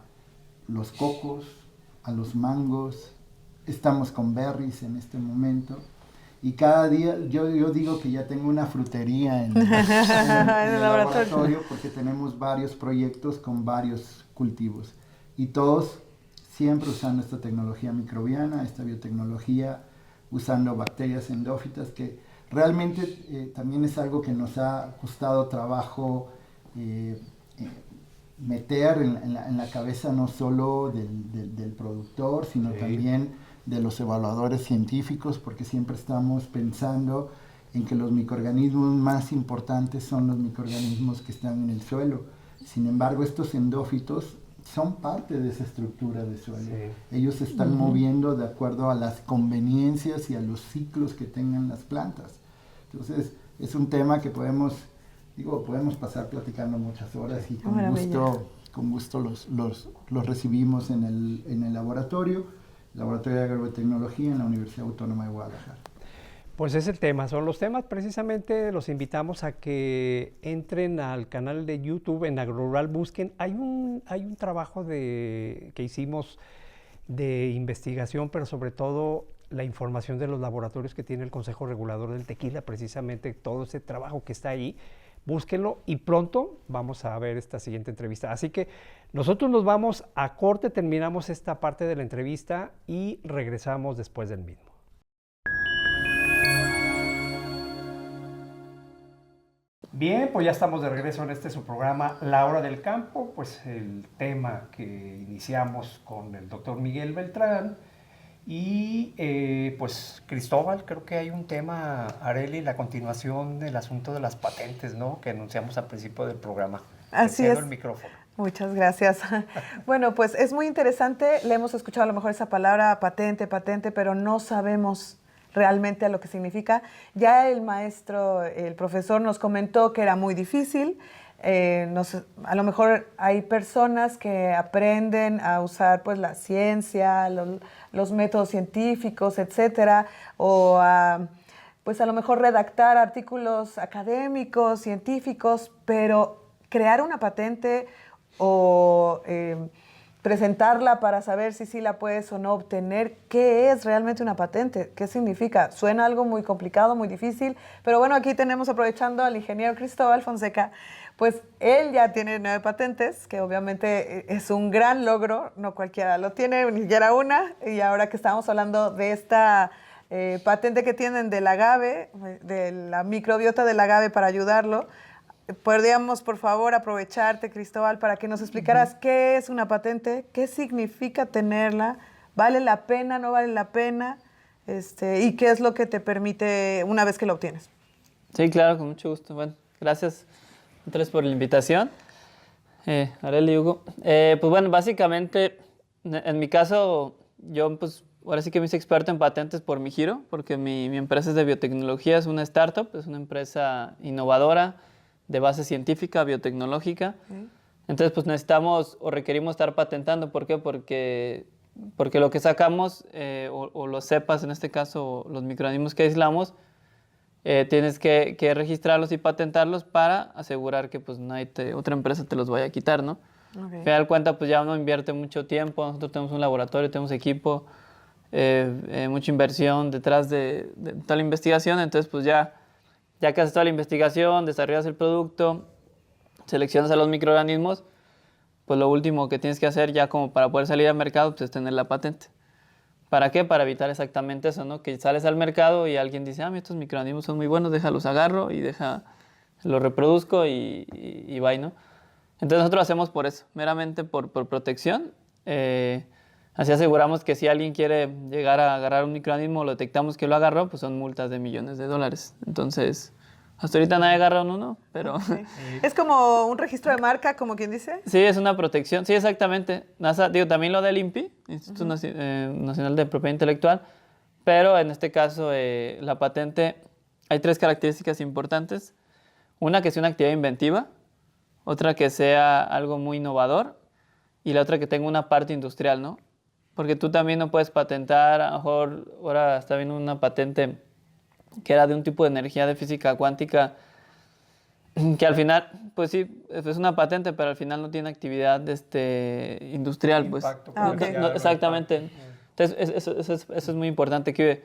los cocos, a los mangos, estamos con berries en este momento. Y cada día, yo digo que ya tengo una frutería en el laboratorio porque tenemos varios proyectos con varios cultivos. Y todos siempre usando esta tecnología microbiana, esta biotecnología, usando bacterias endófitas, que realmente también es algo que nos ha costado trabajo meter en la cabeza no solo del productor, sino también de los evaluadores científicos, porque siempre estamos pensando en que los microorganismos más importantes son los microorganismos que están en el suelo. Sin embargo, estos endófitos son parte de esa estructura de suelo. Ellos se están moviendo de acuerdo a las conveniencias y a los ciclos que tengan las plantas. Entonces, es un tema que podemos pasar platicando muchas horas y con gusto los recibimos en el laboratorio de Agrotecnología en la Universidad Autónoma de Guadalajara. Pues es el tema, son los temas. Precisamente los invitamos a que entren al canal de YouTube en AgroRural, busquen. Hay un trabajo que hicimos de investigación, pero sobre todo la información de los laboratorios que tiene el Consejo Regulador del Tequila, precisamente todo ese trabajo que está ahí. Búsquenlo y pronto vamos a ver esta siguiente entrevista. Así que nosotros nos vamos a corte, terminamos esta parte de la entrevista y regresamos después del mismo. Bien, pues ya estamos de regreso en su programa La Hora del Campo, pues el tema que iniciamos con el doctor Miguel Beltrán. Y pues Cristóbal, creo que hay un tema, Arely, la continuación del asunto de las patentes, ¿no? Que anunciamos al principio del programa. Así es. El micrófono. Muchas gracias. Bueno, pues es muy interesante, le hemos escuchado a lo mejor esa palabra patente, pero no sabemos realmente a lo que significa. Ya el maestro, el profesor nos comentó que era muy difícil. A lo mejor hay personas que aprenden a usar pues la ciencia, los métodos científicos, etcétera, o pues a lo mejor redactar artículos académicos, científicos, pero crear una patente o presentarla para saber si sí la puedes o no obtener. ¿Qué es realmente una patente? ¿Qué significa? Suena algo muy complicado, muy difícil, pero bueno, aquí tenemos, aprovechando al ingeniero Cristóbal Fonseca, pues él ya tiene 9 patentes, que obviamente es un gran logro, no cualquiera lo tiene, ni siquiera una, y ahora que estamos hablando de esta patente que tienen del agave, de la microbiota del agave para ayudarlo, podríamos, por favor, aprovecharte, Cristóbal, para que nos explicaras qué es una patente, qué significa tenerla, ¿vale la pena, no vale la pena? ¿Y qué es lo que te permite una vez que lo obtienes? Sí, claro, con mucho gusto. Bueno, gracias otra vez por la invitación. Arely y Hugo. Pues bueno, básicamente, en mi caso, yo pues ahora sí que me hice experto en patentes por mi giro, porque mi empresa es de biotecnología, es una startup, es una empresa innovadora de base científica, biotecnológica. Entonces, pues necesitamos o requerimos estar patentando. ¿Por qué? Porque lo que sacamos, o los cepas, en este caso, los microorganismos que aislamos, tienes que registrarlos y patentarlos para asegurar que pues otra empresa te los vaya a quitar, ¿no? Okay. Al final de cuentas, pues ya uno invierte mucho tiempo, nosotros tenemos un laboratorio, tenemos equipo, mucha inversión detrás de toda la investigación, entonces pues ya que haces toda la investigación, desarrollas el producto, seleccionas a los microorganismos, pues lo último que tienes que hacer ya como para poder salir al mercado pues es tener la patente. ¿Para qué? Para evitar exactamente eso, ¿no? Que sales al mercado y alguien dice, estos microorganismos son muy buenos, déjalos agarro y los reproduzco y bye, ¿no? Entonces nosotros lo hacemos por eso, meramente por protección. Así aseguramos que si alguien quiere llegar a agarrar un microorganismo, lo detectamos que lo agarró, pues son multas de millones de dólares. Entonces, hasta ahorita nadie agarra uno, pero... Okay. ¿Es como un registro de marca, como quien dice? Sí, es una protección, sí, exactamente. NASA, también lo del INPI, Instituto Nacional de Propiedad Intelectual, pero en este caso la patente, hay 3 características importantes. Una, que sea una actividad inventiva, otra, que sea algo muy innovador, y la otra, que tenga una parte industrial, ¿no? Porque tú también no puedes patentar, a lo mejor ahora está viendo una patente que era de un tipo de energía de física cuántica, que al final, pues sí, es una patente, pero al final no tiene actividad industrial, pues. Okay. No, exactamente. Entonces, eso es muy importante, que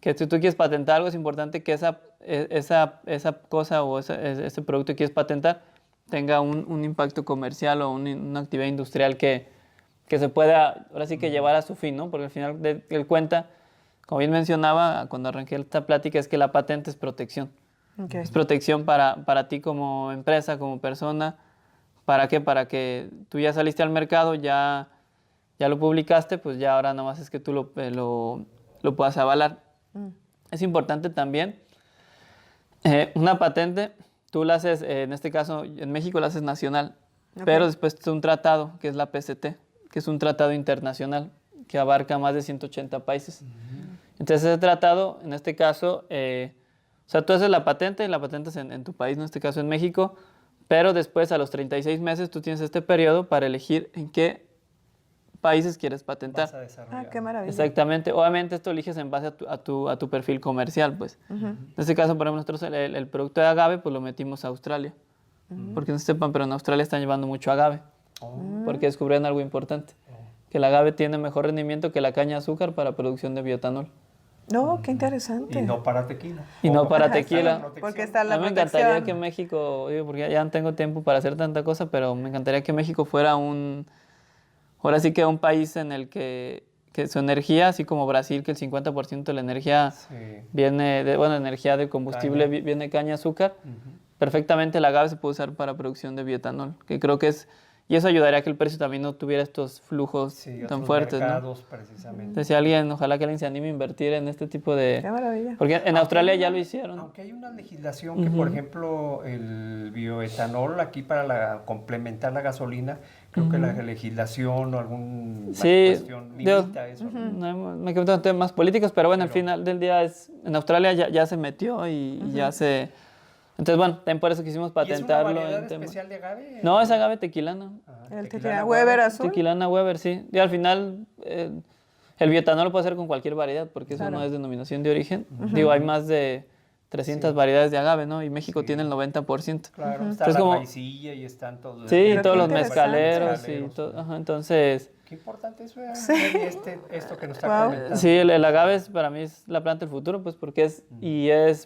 si tú quieres patentar algo, es importante que esa cosa o ese producto que quieres patentar tenga un impacto comercial o una actividad industrial que se pueda, ahora sí que llevar a su fin, ¿no? Porque al final él cuenta, como bien mencionaba cuando arranqué esta plática, es que la patente es protección. Okay. Es protección para ti como empresa, como persona. ¿Para qué? Para que tú ya saliste al mercado, ya lo publicaste, pues ya ahora nada más es que tú lo puedas avalar. Es importante también, una patente, tú la haces, en este caso en México la haces nacional, pero después es un tratado, que es la PCT, que es un tratado internacional que abarca más de 180 países. Entonces ese tratado, en este caso, o sea, tú haces la patente, y la patente es en tu país, en este caso en México, pero después a los 36 meses tú tienes este periodo para elegir en qué países quieres patentar. Qué maravilla. Exactamente. Obviamente esto eliges en base a tu perfil comercial, pues. En este caso, por ejemplo, nosotros el producto de agave, pues lo metimos a Australia. Porque no sepan, pero en Australia están llevando mucho agave. Porque descubrieron algo importante. Que el agave tiene mejor rendimiento que la caña de azúcar para producción de bioetanol. No, qué interesante. Y no para tequila. Y no para tequila. Porque está la A mí me encantaría que México, porque ya no tengo tiempo para hacer tanta cosa, pero me encantaría que México fuera ahora sí que un país en el que su energía, así como Brasil, que el 50% de la energía viene energía de combustible viene de caña de azúcar, perfectamente el agave se puede usar para producción de bioetanol, que creo que y eso ayudaría a que el precio también no tuviera estos flujos tan fuertes, mercados, ¿no? Precisamente. Entonces, ojalá que alguien se anime a invertir en este tipo de... Qué maravilla. Porque en Australia ya lo hicieron. Aunque hay una legislación que, por ejemplo, el bioetanol aquí para complementar la gasolina, creo que la legislación o alguna cuestión limita eso. Me quedo en temas políticos, pero bueno, al final del día en Australia ya se metió y ya se... Entonces, bueno, también por eso quisimos patentarlo. ¿Y es una variedad especial de agave? No, es agave tequilana. El tequilana Weber azul. Tequilana Weber, sí. Y al final, el bioetanol lo puede hacer con cualquier variedad, porque eso no es denominación de origen. Digo, hay más de 300 variedades de agave, ¿no? Y México tiene el 90%. Claro, está la maicilla y están todos. Sí, todos los mezcaleros y todo. Entonces... Qué importante eso esto que nos está comentando. Sí, el agave para mí es la planta del futuro, pues porque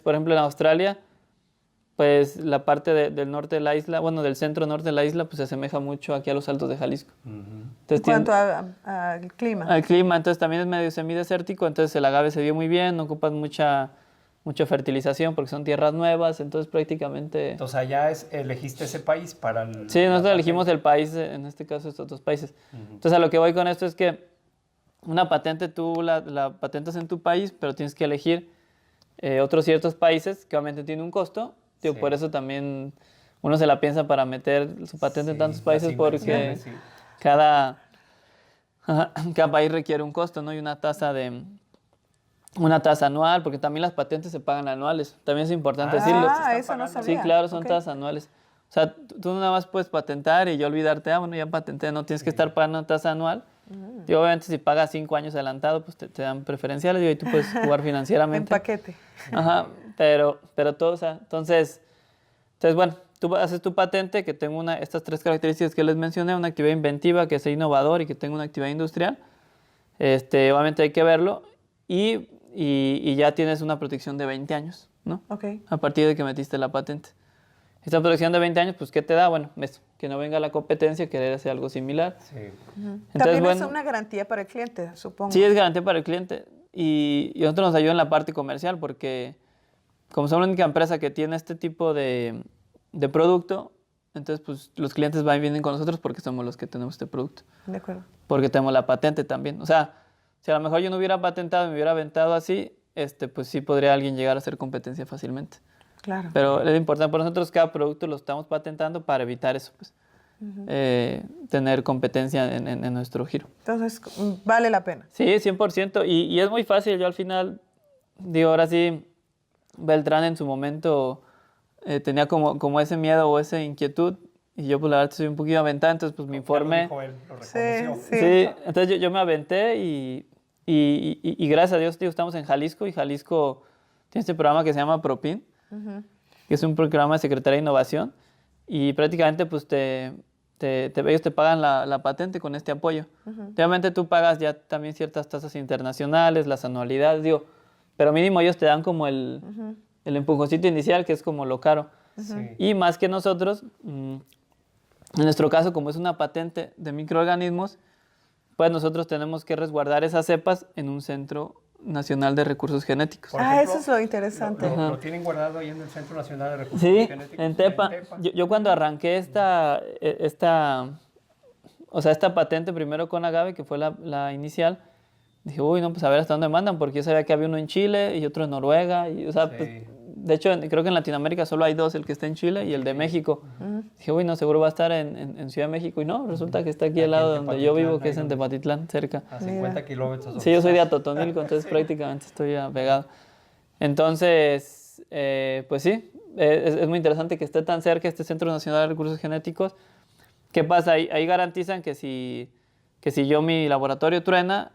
por ejemplo, en Australia, pues la parte del norte de la isla, del centro norte de la isla, pues se asemeja mucho aquí a los Altos de Jalisco. En cuanto al clima. Al clima, entonces también es medio semidesértico, entonces el agave se dio muy bien, no ocupas mucha fertilización porque son tierras nuevas, entonces prácticamente... Entonces allá elegiste ese país para Sí, nosotros elegimos el país, en este caso estos 2 países. Entonces a lo que voy con esto es que una patente tú la patentas en tu país, pero tienes que elegir otros ciertos países que obviamente tienen un costo. Digo, Sí. por eso también uno se la piensa para meter su patente en Sí, tantos las países, porque inversiones, sí. cada, cada país requiere un costo, ¿no? Y una tasa anual, porque también las patentes se pagan anuales. También es importante decirlo. Ah, eso no Sí, sabía. claro, son Ok. tasas anuales. O sea, tú nada más puedes patentar y ya olvidarte, bueno, ya patenté, no tienes que estar pagando una tasa anual. Y obviamente si pagas 5 años adelantado, pues te dan preferenciales y ahí tú puedes jugar En financieramente. paquete. Ajá, pero todo, o sea, entonces, bueno, tú haces tu patente que tenga estas 3 características que les mencioné, una actividad inventiva, que sea innovador y que tenga una actividad industrial. Obviamente hay que verlo y ya tienes una protección de 20 años, ¿no? Ok. A partir de que metiste la patente. Esta protección de 20 años, pues, ¿qué te da? Bueno, eso, que no venga la competencia a querer hacer algo similar. Sí. Entonces, También bueno, es una garantía para el cliente, supongo. sí es garantía para el cliente y nosotros nos ayuda en la parte comercial porque como somos la única empresa que tiene este tipo de producto, entonces pues los clientes van y vienen con nosotros porque somos los que tenemos este producto, De acuerdo. porque tenemos la patente también. O sea, si a lo mejor yo no hubiera patentado y me hubiera aventado así, pues sí podría alguien llegar a hacer competencia fácilmente. Claro. Pero es importante para nosotros, cada producto lo estamos patentando para evitar eso, pues, tener competencia en nuestro giro. Entonces, vale la pena. Sí, 100%. Y es muy fácil. Yo al final, digo, ahora sí, Beltrán en su momento tenía como ese miedo o esa inquietud. Y yo, pues la verdad, soy un poquito aventada, entonces pues me informé. Dijo él, lo Sí, reconoció. sí. Sí, entonces yo me aventé y gracias a Dios, digo, estamos en Jalisco y Jalisco tiene este programa que se llama PROPIN, que es un programa de Secretaría de Innovación y prácticamente pues ellos te pagan la patente con este apoyo. Obviamente tú pagas ya también ciertas tasas internacionales, las anualidades, digo, pero mínimo ellos te dan como el empujoncito inicial, que es como lo caro. Sí. Y más que nosotros, en nuestro caso, como es una patente de microorganismos, pues nosotros tenemos que resguardar esas cepas en un centro nacional de recursos genéticos. Por Ah, ejemplo, eso es lo interesante. Lo tienen guardado ahí en el Centro Nacional de Recursos Sí, Genéticos. en Tepa. Yo cuando arranqué esta patente primero con Agave, que fue la inicial, dije, uy, no, pues a ver hasta dónde mandan, porque yo sabía que había uno en Chile y otro en Noruega. Y, o sea, Sí. pues, de hecho, creo que en Latinoamérica solo hay 2, el que está en Chile y el de México. Dije, uy, no, seguro va a estar en Ciudad de México. Y no, resulta que está aquí al Aquí lado en donde yo vivo, Tepatitlán, que es ahí en donde- Tepatitlán, cerca. A 50 kilómetros. Sí, yo soy de Atotonilco, entonces prácticamente estoy apegado. Entonces, pues sí, es muy interesante que esté tan cerca este Centro Nacional de Recursos Genéticos. ¿Qué pasa? Ahí garantizan que si yo mi laboratorio truena,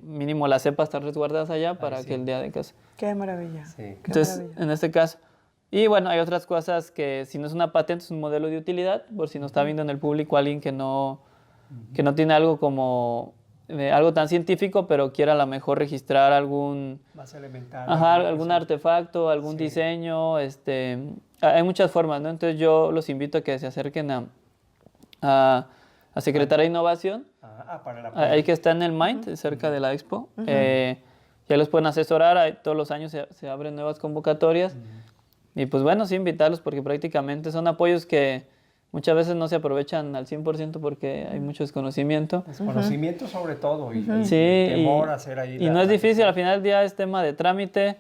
mínimo las cepas están resguardadas allá para sí. que el día de caso. Qué maravilla. Sí. Qué Entonces, maravilla. en este caso. Y bueno, hay otras cosas que si no es una patente, es un modelo de utilidad, por si no está viendo en el público alguien que no tiene algo como algo tan científico, pero quiera a lo mejor registrar algún Más elemental. algún artefacto, algún Sí. diseño, hay muchas formas, ¿no? Entonces yo los invito a que se acerquen a Secretaría de Innovación, Para la ahí que está en el MIND, cerca de la Expo. Ya los pueden asesorar, todos los años se abren nuevas convocatorias. Y pues bueno, sí invitarlos porque prácticamente son apoyos que muchas veces no se aprovechan al 100% porque hay mucho desconocimiento. Conocimiento sobre todo y Sí, temor a hacer ahí. y no es difícil, al final del día es tema de trámite.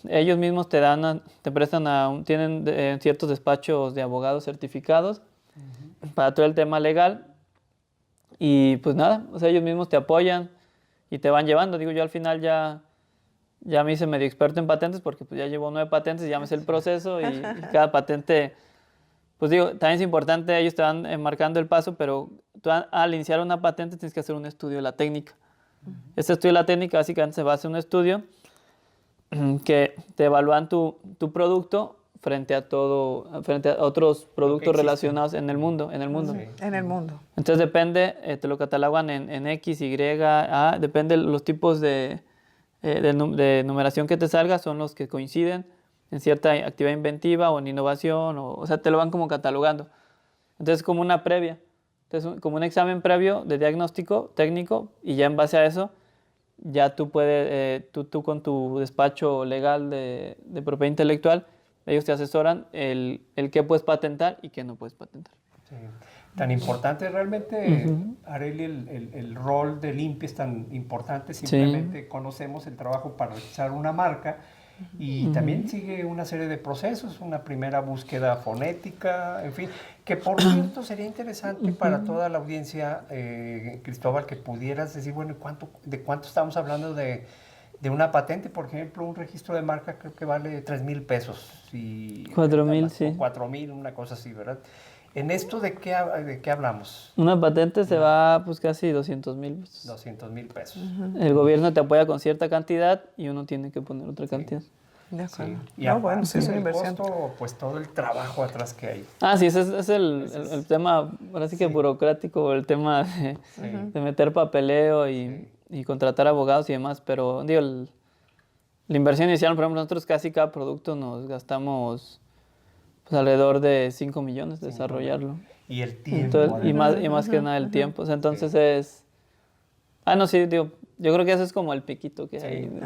Ellos mismos te prestan tienen ciertos despachos de abogados certificados para todo el tema legal. Y pues nada, o sea, ellos mismos te apoyan y te van llevando. Digo, yo al final ya me hice medio experto en patentes porque pues ya llevo 9 patentes, ya me sé el proceso y cada patente, pues digo, también es importante, ellos te van marcando el paso, pero tú al iniciar una patente tienes que hacer un estudio de la técnica. Este estudio de la técnica básicamente se basa en un estudio que te evalúan tu producto frente a otros productos relacionados en el mundo. Sí. En el mundo. Entonces depende, te lo catalogan en X, Y, A, depende de los tipos de numeración que te salga, son los que coinciden en cierta actividad inventiva o en innovación, o sea, te lo van como catalogando. Entonces como una previa, entonces como un examen previo de diagnóstico técnico y ya en base a eso, ya tú puedes, tú con tu despacho legal de propiedad intelectual, ellos te asesoran el qué puedes patentar y qué no puedes patentar. Sí. tan importante. Realmente, Arely, el rol de Limpia es tan importante. Simplemente conocemos el trabajo para registrar una marca y también sigue una serie de procesos, una primera búsqueda fonética, en fin, que por cierto sería interesante para toda la audiencia, Cristóbal, que pudieras decir, bueno, ¿de cuánto estamos hablando de una patente? Por ejemplo, un registro de marca creo que vale 3,000 pesos. 4,000, sí. 4,000, una cosa así, ¿verdad? ¿En esto de qué hablamos? Una patente se va pues casi 200,000 pesos. 200,000 pesos. El gobierno te apoya con cierta cantidad y uno tiene que poner otra cantidad. De acuerdo. Y No, bueno, sí, es una el inversión. costo, pues todo el trabajo atrás que hay. Sí, ese es el tema, ahora sí que burocrático, el tema de meter papeleo y contratar abogados y demás, pero digo, la inversión inicial, por ejemplo, nosotros casi cada producto nos gastamos pues, alrededor de 5 millones de desarrollarlo. Y el tiempo. Entonces, y más que nada el tiempo, o sea, entonces es... no, sí, digo, yo creo que eso es como el piquito que hay.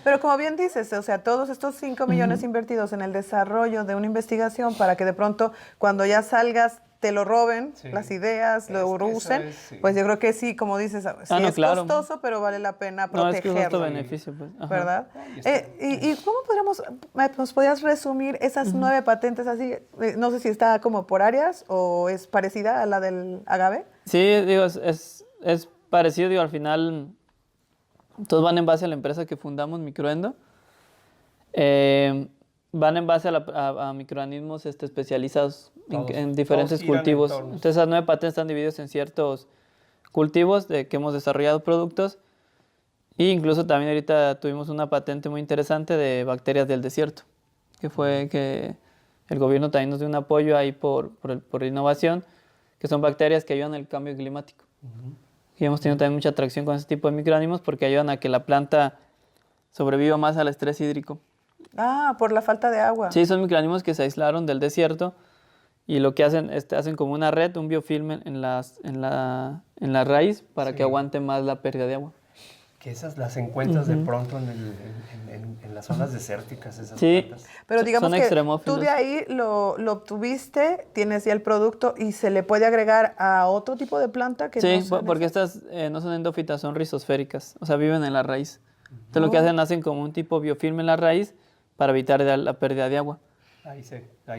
Pero como bien dices, o sea, todos estos 5 millones invertidos en el desarrollo de una investigación para que de pronto cuando ya salgas te lo roben, las ideas, lo usen, pues yo creo que sí, como dices, sí es claro. costoso, pero vale la pena No, es protegerlo. que es costo-beneficio, pues. Ajá. ¿Verdad? ¿Y cómo nos podrías resumir esas 9 patentes así? No sé si está como por áreas o es parecida a la del agave. Sí, digo, es parecido, digo, al final todos van en base a la empresa que fundamos, Microendo. Van en base a microorganismos especializados en diferentes cultivos. Entonces, esas 9 patentes están divididas en ciertos cultivos de que hemos desarrollado productos. E incluso también ahorita tuvimos una patente muy interesante de bacterias del desierto, que fue que el gobierno también nos dio un apoyo ahí por innovación, que son bacterias que ayudan al cambio climático. Y hemos tenido también mucha atracción con ese tipo de microorganismos porque ayudan a que la planta sobreviva más al estrés hídrico. Por la falta de agua. Sí, son microorganismos que se aislaron del desierto y lo que hacen, hacen como una red, un biofilm en la raíz para que aguante más la pérdida de agua. Que esas las encuentras de pronto en las zonas desérticas, esas plantas. Pero digamos son que tú de ahí lo obtuviste, tienes ya el producto y se le puede agregar a otro tipo de planta que sí, porque estas no son endófitas, son rizosféricas, o sea, viven en la raíz. Entonces lo que hacen como un tipo biofilm en la raíz para evitar la pérdida de agua. Ahí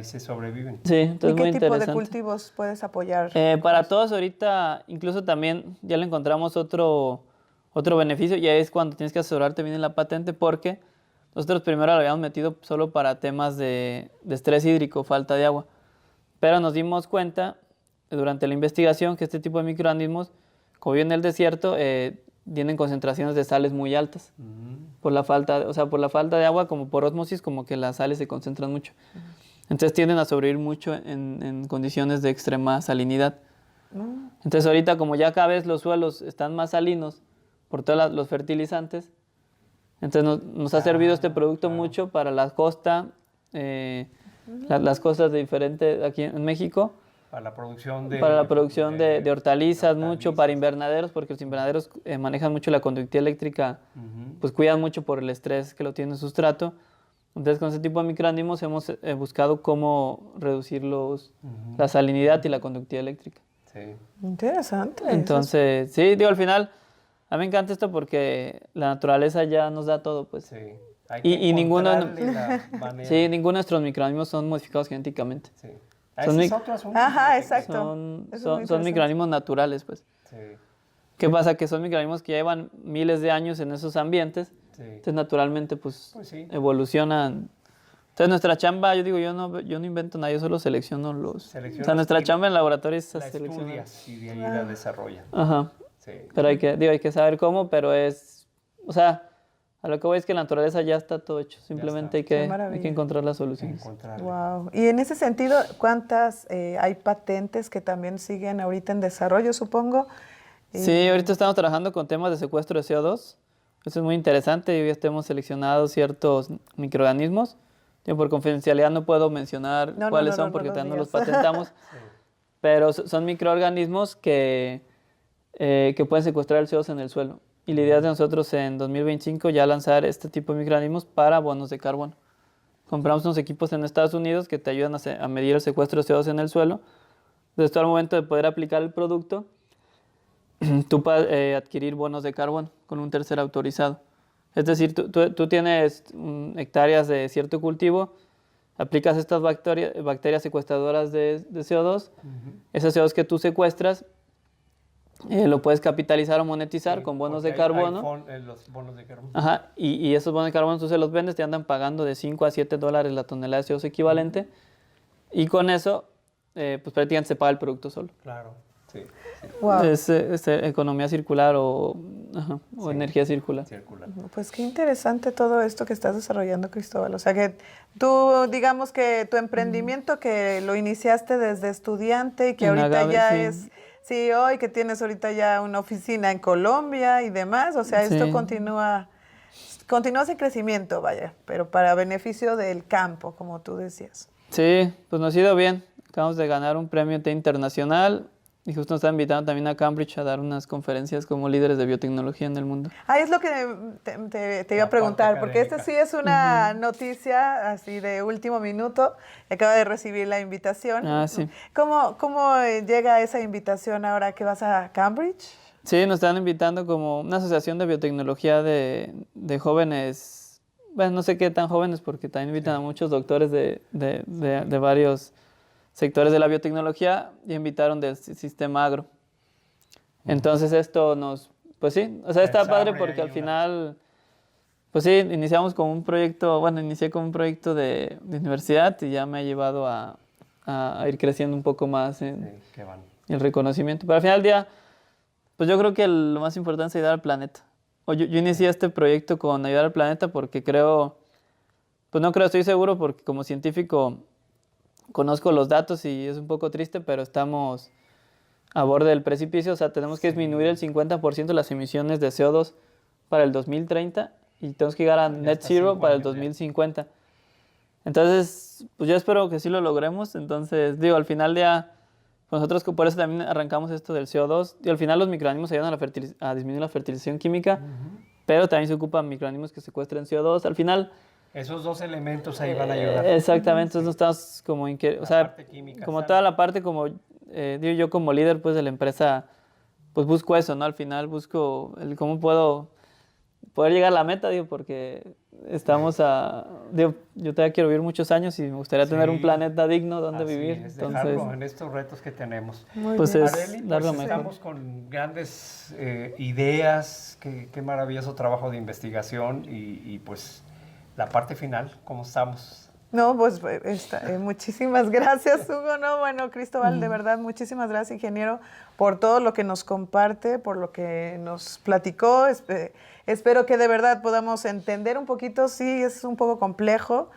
se sobreviven. Sí, entonces ¿Y muy qué tipo interesante. de cultivos puedes apoyar? Para todos ahorita, incluso también ya le encontramos otro beneficio, y es cuando tienes que asesorarte bien en la patente, porque nosotros primero lo habíamos metido solo para temas de estrés hídrico, falta de agua. Pero nos dimos cuenta durante la investigación que este tipo de microorganismos, como viven en el desierto, tienen concentraciones de sales muy altas. Por la falta de agua, como por ósmosis, como que las sales se concentran mucho. Entonces tienden a sobrevivir mucho en condiciones de extrema salinidad. Entonces ahorita, como ya cada vez los suelos están más salinos por todos los fertilizantes, entonces nos ha servido este producto mucho para la costa, las costas de diferente aquí en México. Para la producción de hortalizas, mucho para invernaderos, porque los invernaderos manejan mucho la conductividad eléctrica, pues cuidan mucho por el estrés que lo tiene el sustrato. Entonces con ese tipo de microorganismos hemos buscado cómo reducir la salinidad y la conductividad eléctrica. Sí. Interesante. Entonces, sí, digo, al final, a mí me encanta esto porque la naturaleza ya nos da todo, pues. Sí. Y ninguno de nuestros microorganismos son modificados genéticamente. Sí. Exacto. Son microorganismos naturales, pues. Sí. ¿Qué pasa? Que son microorganismos que llevan miles de años en esos ambientes, entonces naturalmente pues evolucionan. Entonces nuestra chamba, yo digo, yo no invento nada, yo solo selecciono o sea, nuestra chamba en laboratorio es seleccionar. Estudias y de ahí la desarrollas. Ajay. Sí. Pero hay que saber cómo, pero o sea, a lo que voy es que la naturaleza ya está todo hecho, simplemente hay que encontrar las soluciones. Wow. Y en ese sentido, ¿cuántas hay patentes que también siguen ahorita en desarrollo, supongo? Sí, ahorita estamos trabajando con temas de secuestro de CO2. Eso es muy interesante. Hoy hemos seleccionado ciertos microorganismos. Yo por confidencialidad no puedo mencionar cuáles son porque todavía no los patentamos. Pero son microorganismos que pueden secuestrar el CO2 en el suelo. Y la idea de nosotros en 2025 ya lanzar este tipo de microorganismos para bonos de carbono. Compramos unos equipos en Estados Unidos que te ayudan a medir el secuestro de CO2 en el suelo Entonces, tú al momento de poder aplicar el producto, tú puedes adquirir bonos de carbono con un tercero autorizado. Es decir, tú tienes hectáreas de cierto cultivo, aplicas estas bacterias secuestradoras de CO2, ese CO2 que tú secuestras, lo puedes capitalizar o monetizar con bonos de carbono. Los bonos de carbono. Ajá, y esos bonos de carbono tú se los vendes, te andan pagando de 5 a 7 dólares la tonelada de CO2 equivalente, y con eso, pues prácticamente se paga el producto solo. Claro, sí. Wow. Es economía circular o energía circular. Pues qué interesante todo esto que estás desarrollando, Cristóbal. O sea que tú, digamos que tu emprendimiento que lo iniciaste desde estudiante y que En ahorita Agave, ya sí. es CEO y que tienes ahorita ya una oficina en Colombia y demás. O sea, esto Sí. continúa en crecimiento, vaya, pero para beneficio del campo, como tú decías. Sí, pues nos ha ido bien. Acabamos de ganar un premio internacional y justo nos están invitando también a Cambridge a dar unas conferencias como líderes de biotecnología en el mundo. Ah, es lo que te iba a La preguntar, parte porque esta sí es una noticia así de último minuto. Acaba de recibir la invitación. Ah, sí. ¿Cómo llega esa invitación ahora que vas a Cambridge? Sí, nos están invitando como una asociación de biotecnología de jóvenes, bueno, no sé qué tan jóvenes, porque también invitan a muchos doctores de varios sectores de la biotecnología y invitaron del sistema agro. Entonces esto pues sí, o sea, está padre porque al final, pues sí, iniciamos con un proyecto, bueno, inicié con un proyecto de universidad y ya me ha llevado a ir creciendo un poco más en el reconocimiento. Pero al final del día, pues yo creo que lo más importante es ayudar al planeta. Yo inicié este proyecto con ayudar al planeta porque estoy seguro porque como científico conozco los datos y es un poco triste, pero estamos a borde del precipicio. O sea, tenemos que disminuir el 50% de las emisiones de CO2 para el 2030 y tenemos que llegar a net zero para el 2050. Entonces, pues yo espero que sí lo logremos. Entonces, digo, al final ya, pues nosotros por eso también arrancamos esto del CO2. Y al final los microorganismos ayudan a disminuir la fertilización química, pero también se ocupan microorganismos que secuestren CO2. Al final, esos dos elementos ahí van a ayudar. Exactamente, entonces no estamos como, o sea, parte química, como ¿sabes? toda la parte, como digo yo como líder pues de la empresa, pues busco eso, ¿no? Al final busco el cómo puedo poder llegar a la meta, digo, porque digo, yo todavía quiero vivir muchos años y me gustaría tener un planeta digno donde Así vivir. es, Entonces, dejarlo en estos retos que tenemos. pues es Arely, dar lo pues mejor. estamos con grandes ideas, qué maravilloso trabajo de investigación y pues la parte final, ¿cómo estamos? No, pues muchísimas gracias, Hugo. No, bueno, Cristóbal, de verdad, muchísimas gracias, ingeniero, por todo lo que nos comparte, por lo que nos platicó. Espero que de verdad podamos entender un poquito. Sí, es un poco complejo.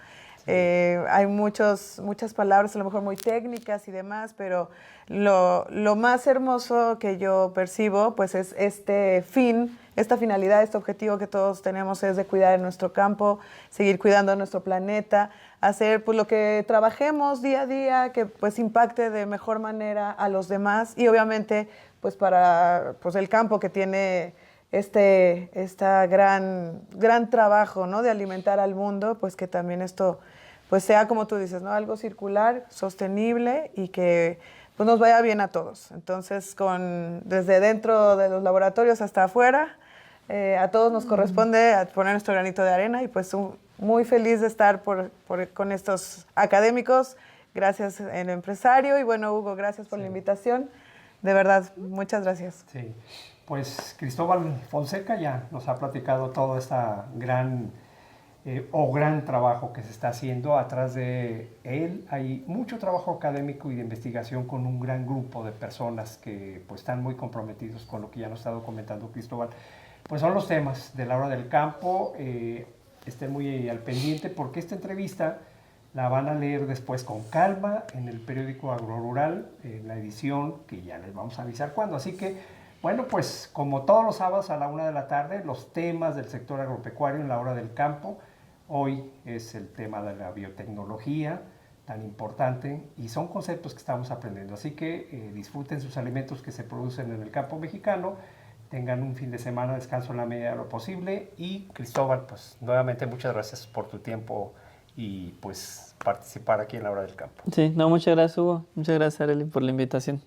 Hay muchas palabras, a lo mejor muy técnicas y demás, pero lo más hermoso que yo percibo, pues es esta finalidad, este objetivo que todos tenemos es de cuidar nuestro campo, seguir cuidando nuestro planeta, hacer pues lo que trabajemos día a día, que pues impacte de mejor manera a los demás y obviamente pues para pues el campo que tiene esta gran trabajo, ¿no? De alimentar al mundo, pues que también esto pues sea como tú dices, ¿no? Algo circular, sostenible y que pues nos vaya bien a todos. Entonces, desde dentro de los laboratorios hasta afuera, a todos nos corresponde poner nuestro granito de arena y pues muy feliz de estar con estos académicos. Gracias, el empresario. Y bueno, Hugo, gracias por la invitación. De verdad, muchas gracias. Sí, pues Cristóbal Fonseca ya nos ha platicado todo esta gran trabajo que se está haciendo. Atrás de él hay mucho trabajo académico y de investigación con un gran grupo de personas que pues están muy comprometidos con lo que ya nos ha estado comentando Cristóbal. Pues son los temas de la hora del campo. Estén muy al pendiente porque esta entrevista la van a leer después con calma en el periódico Agrorural, en la edición que ya les vamos a avisar cuándo. Así que, bueno, pues como todos los sábados a la 1 de la tarde, los temas del sector agropecuario en la hora del campo. Hoy es el tema de la biotecnología, tan importante, y son conceptos que estamos aprendiendo. Así que disfruten sus alimentos que se producen en el campo mexicano, tengan un fin de semana de descanso en la medida de lo posible. Y Cristóbal, pues nuevamente muchas gracias por tu tiempo y pues participar aquí en La Hora del Campo. Sí, no, muchas gracias, Hugo. Muchas gracias, Arely, por la invitación.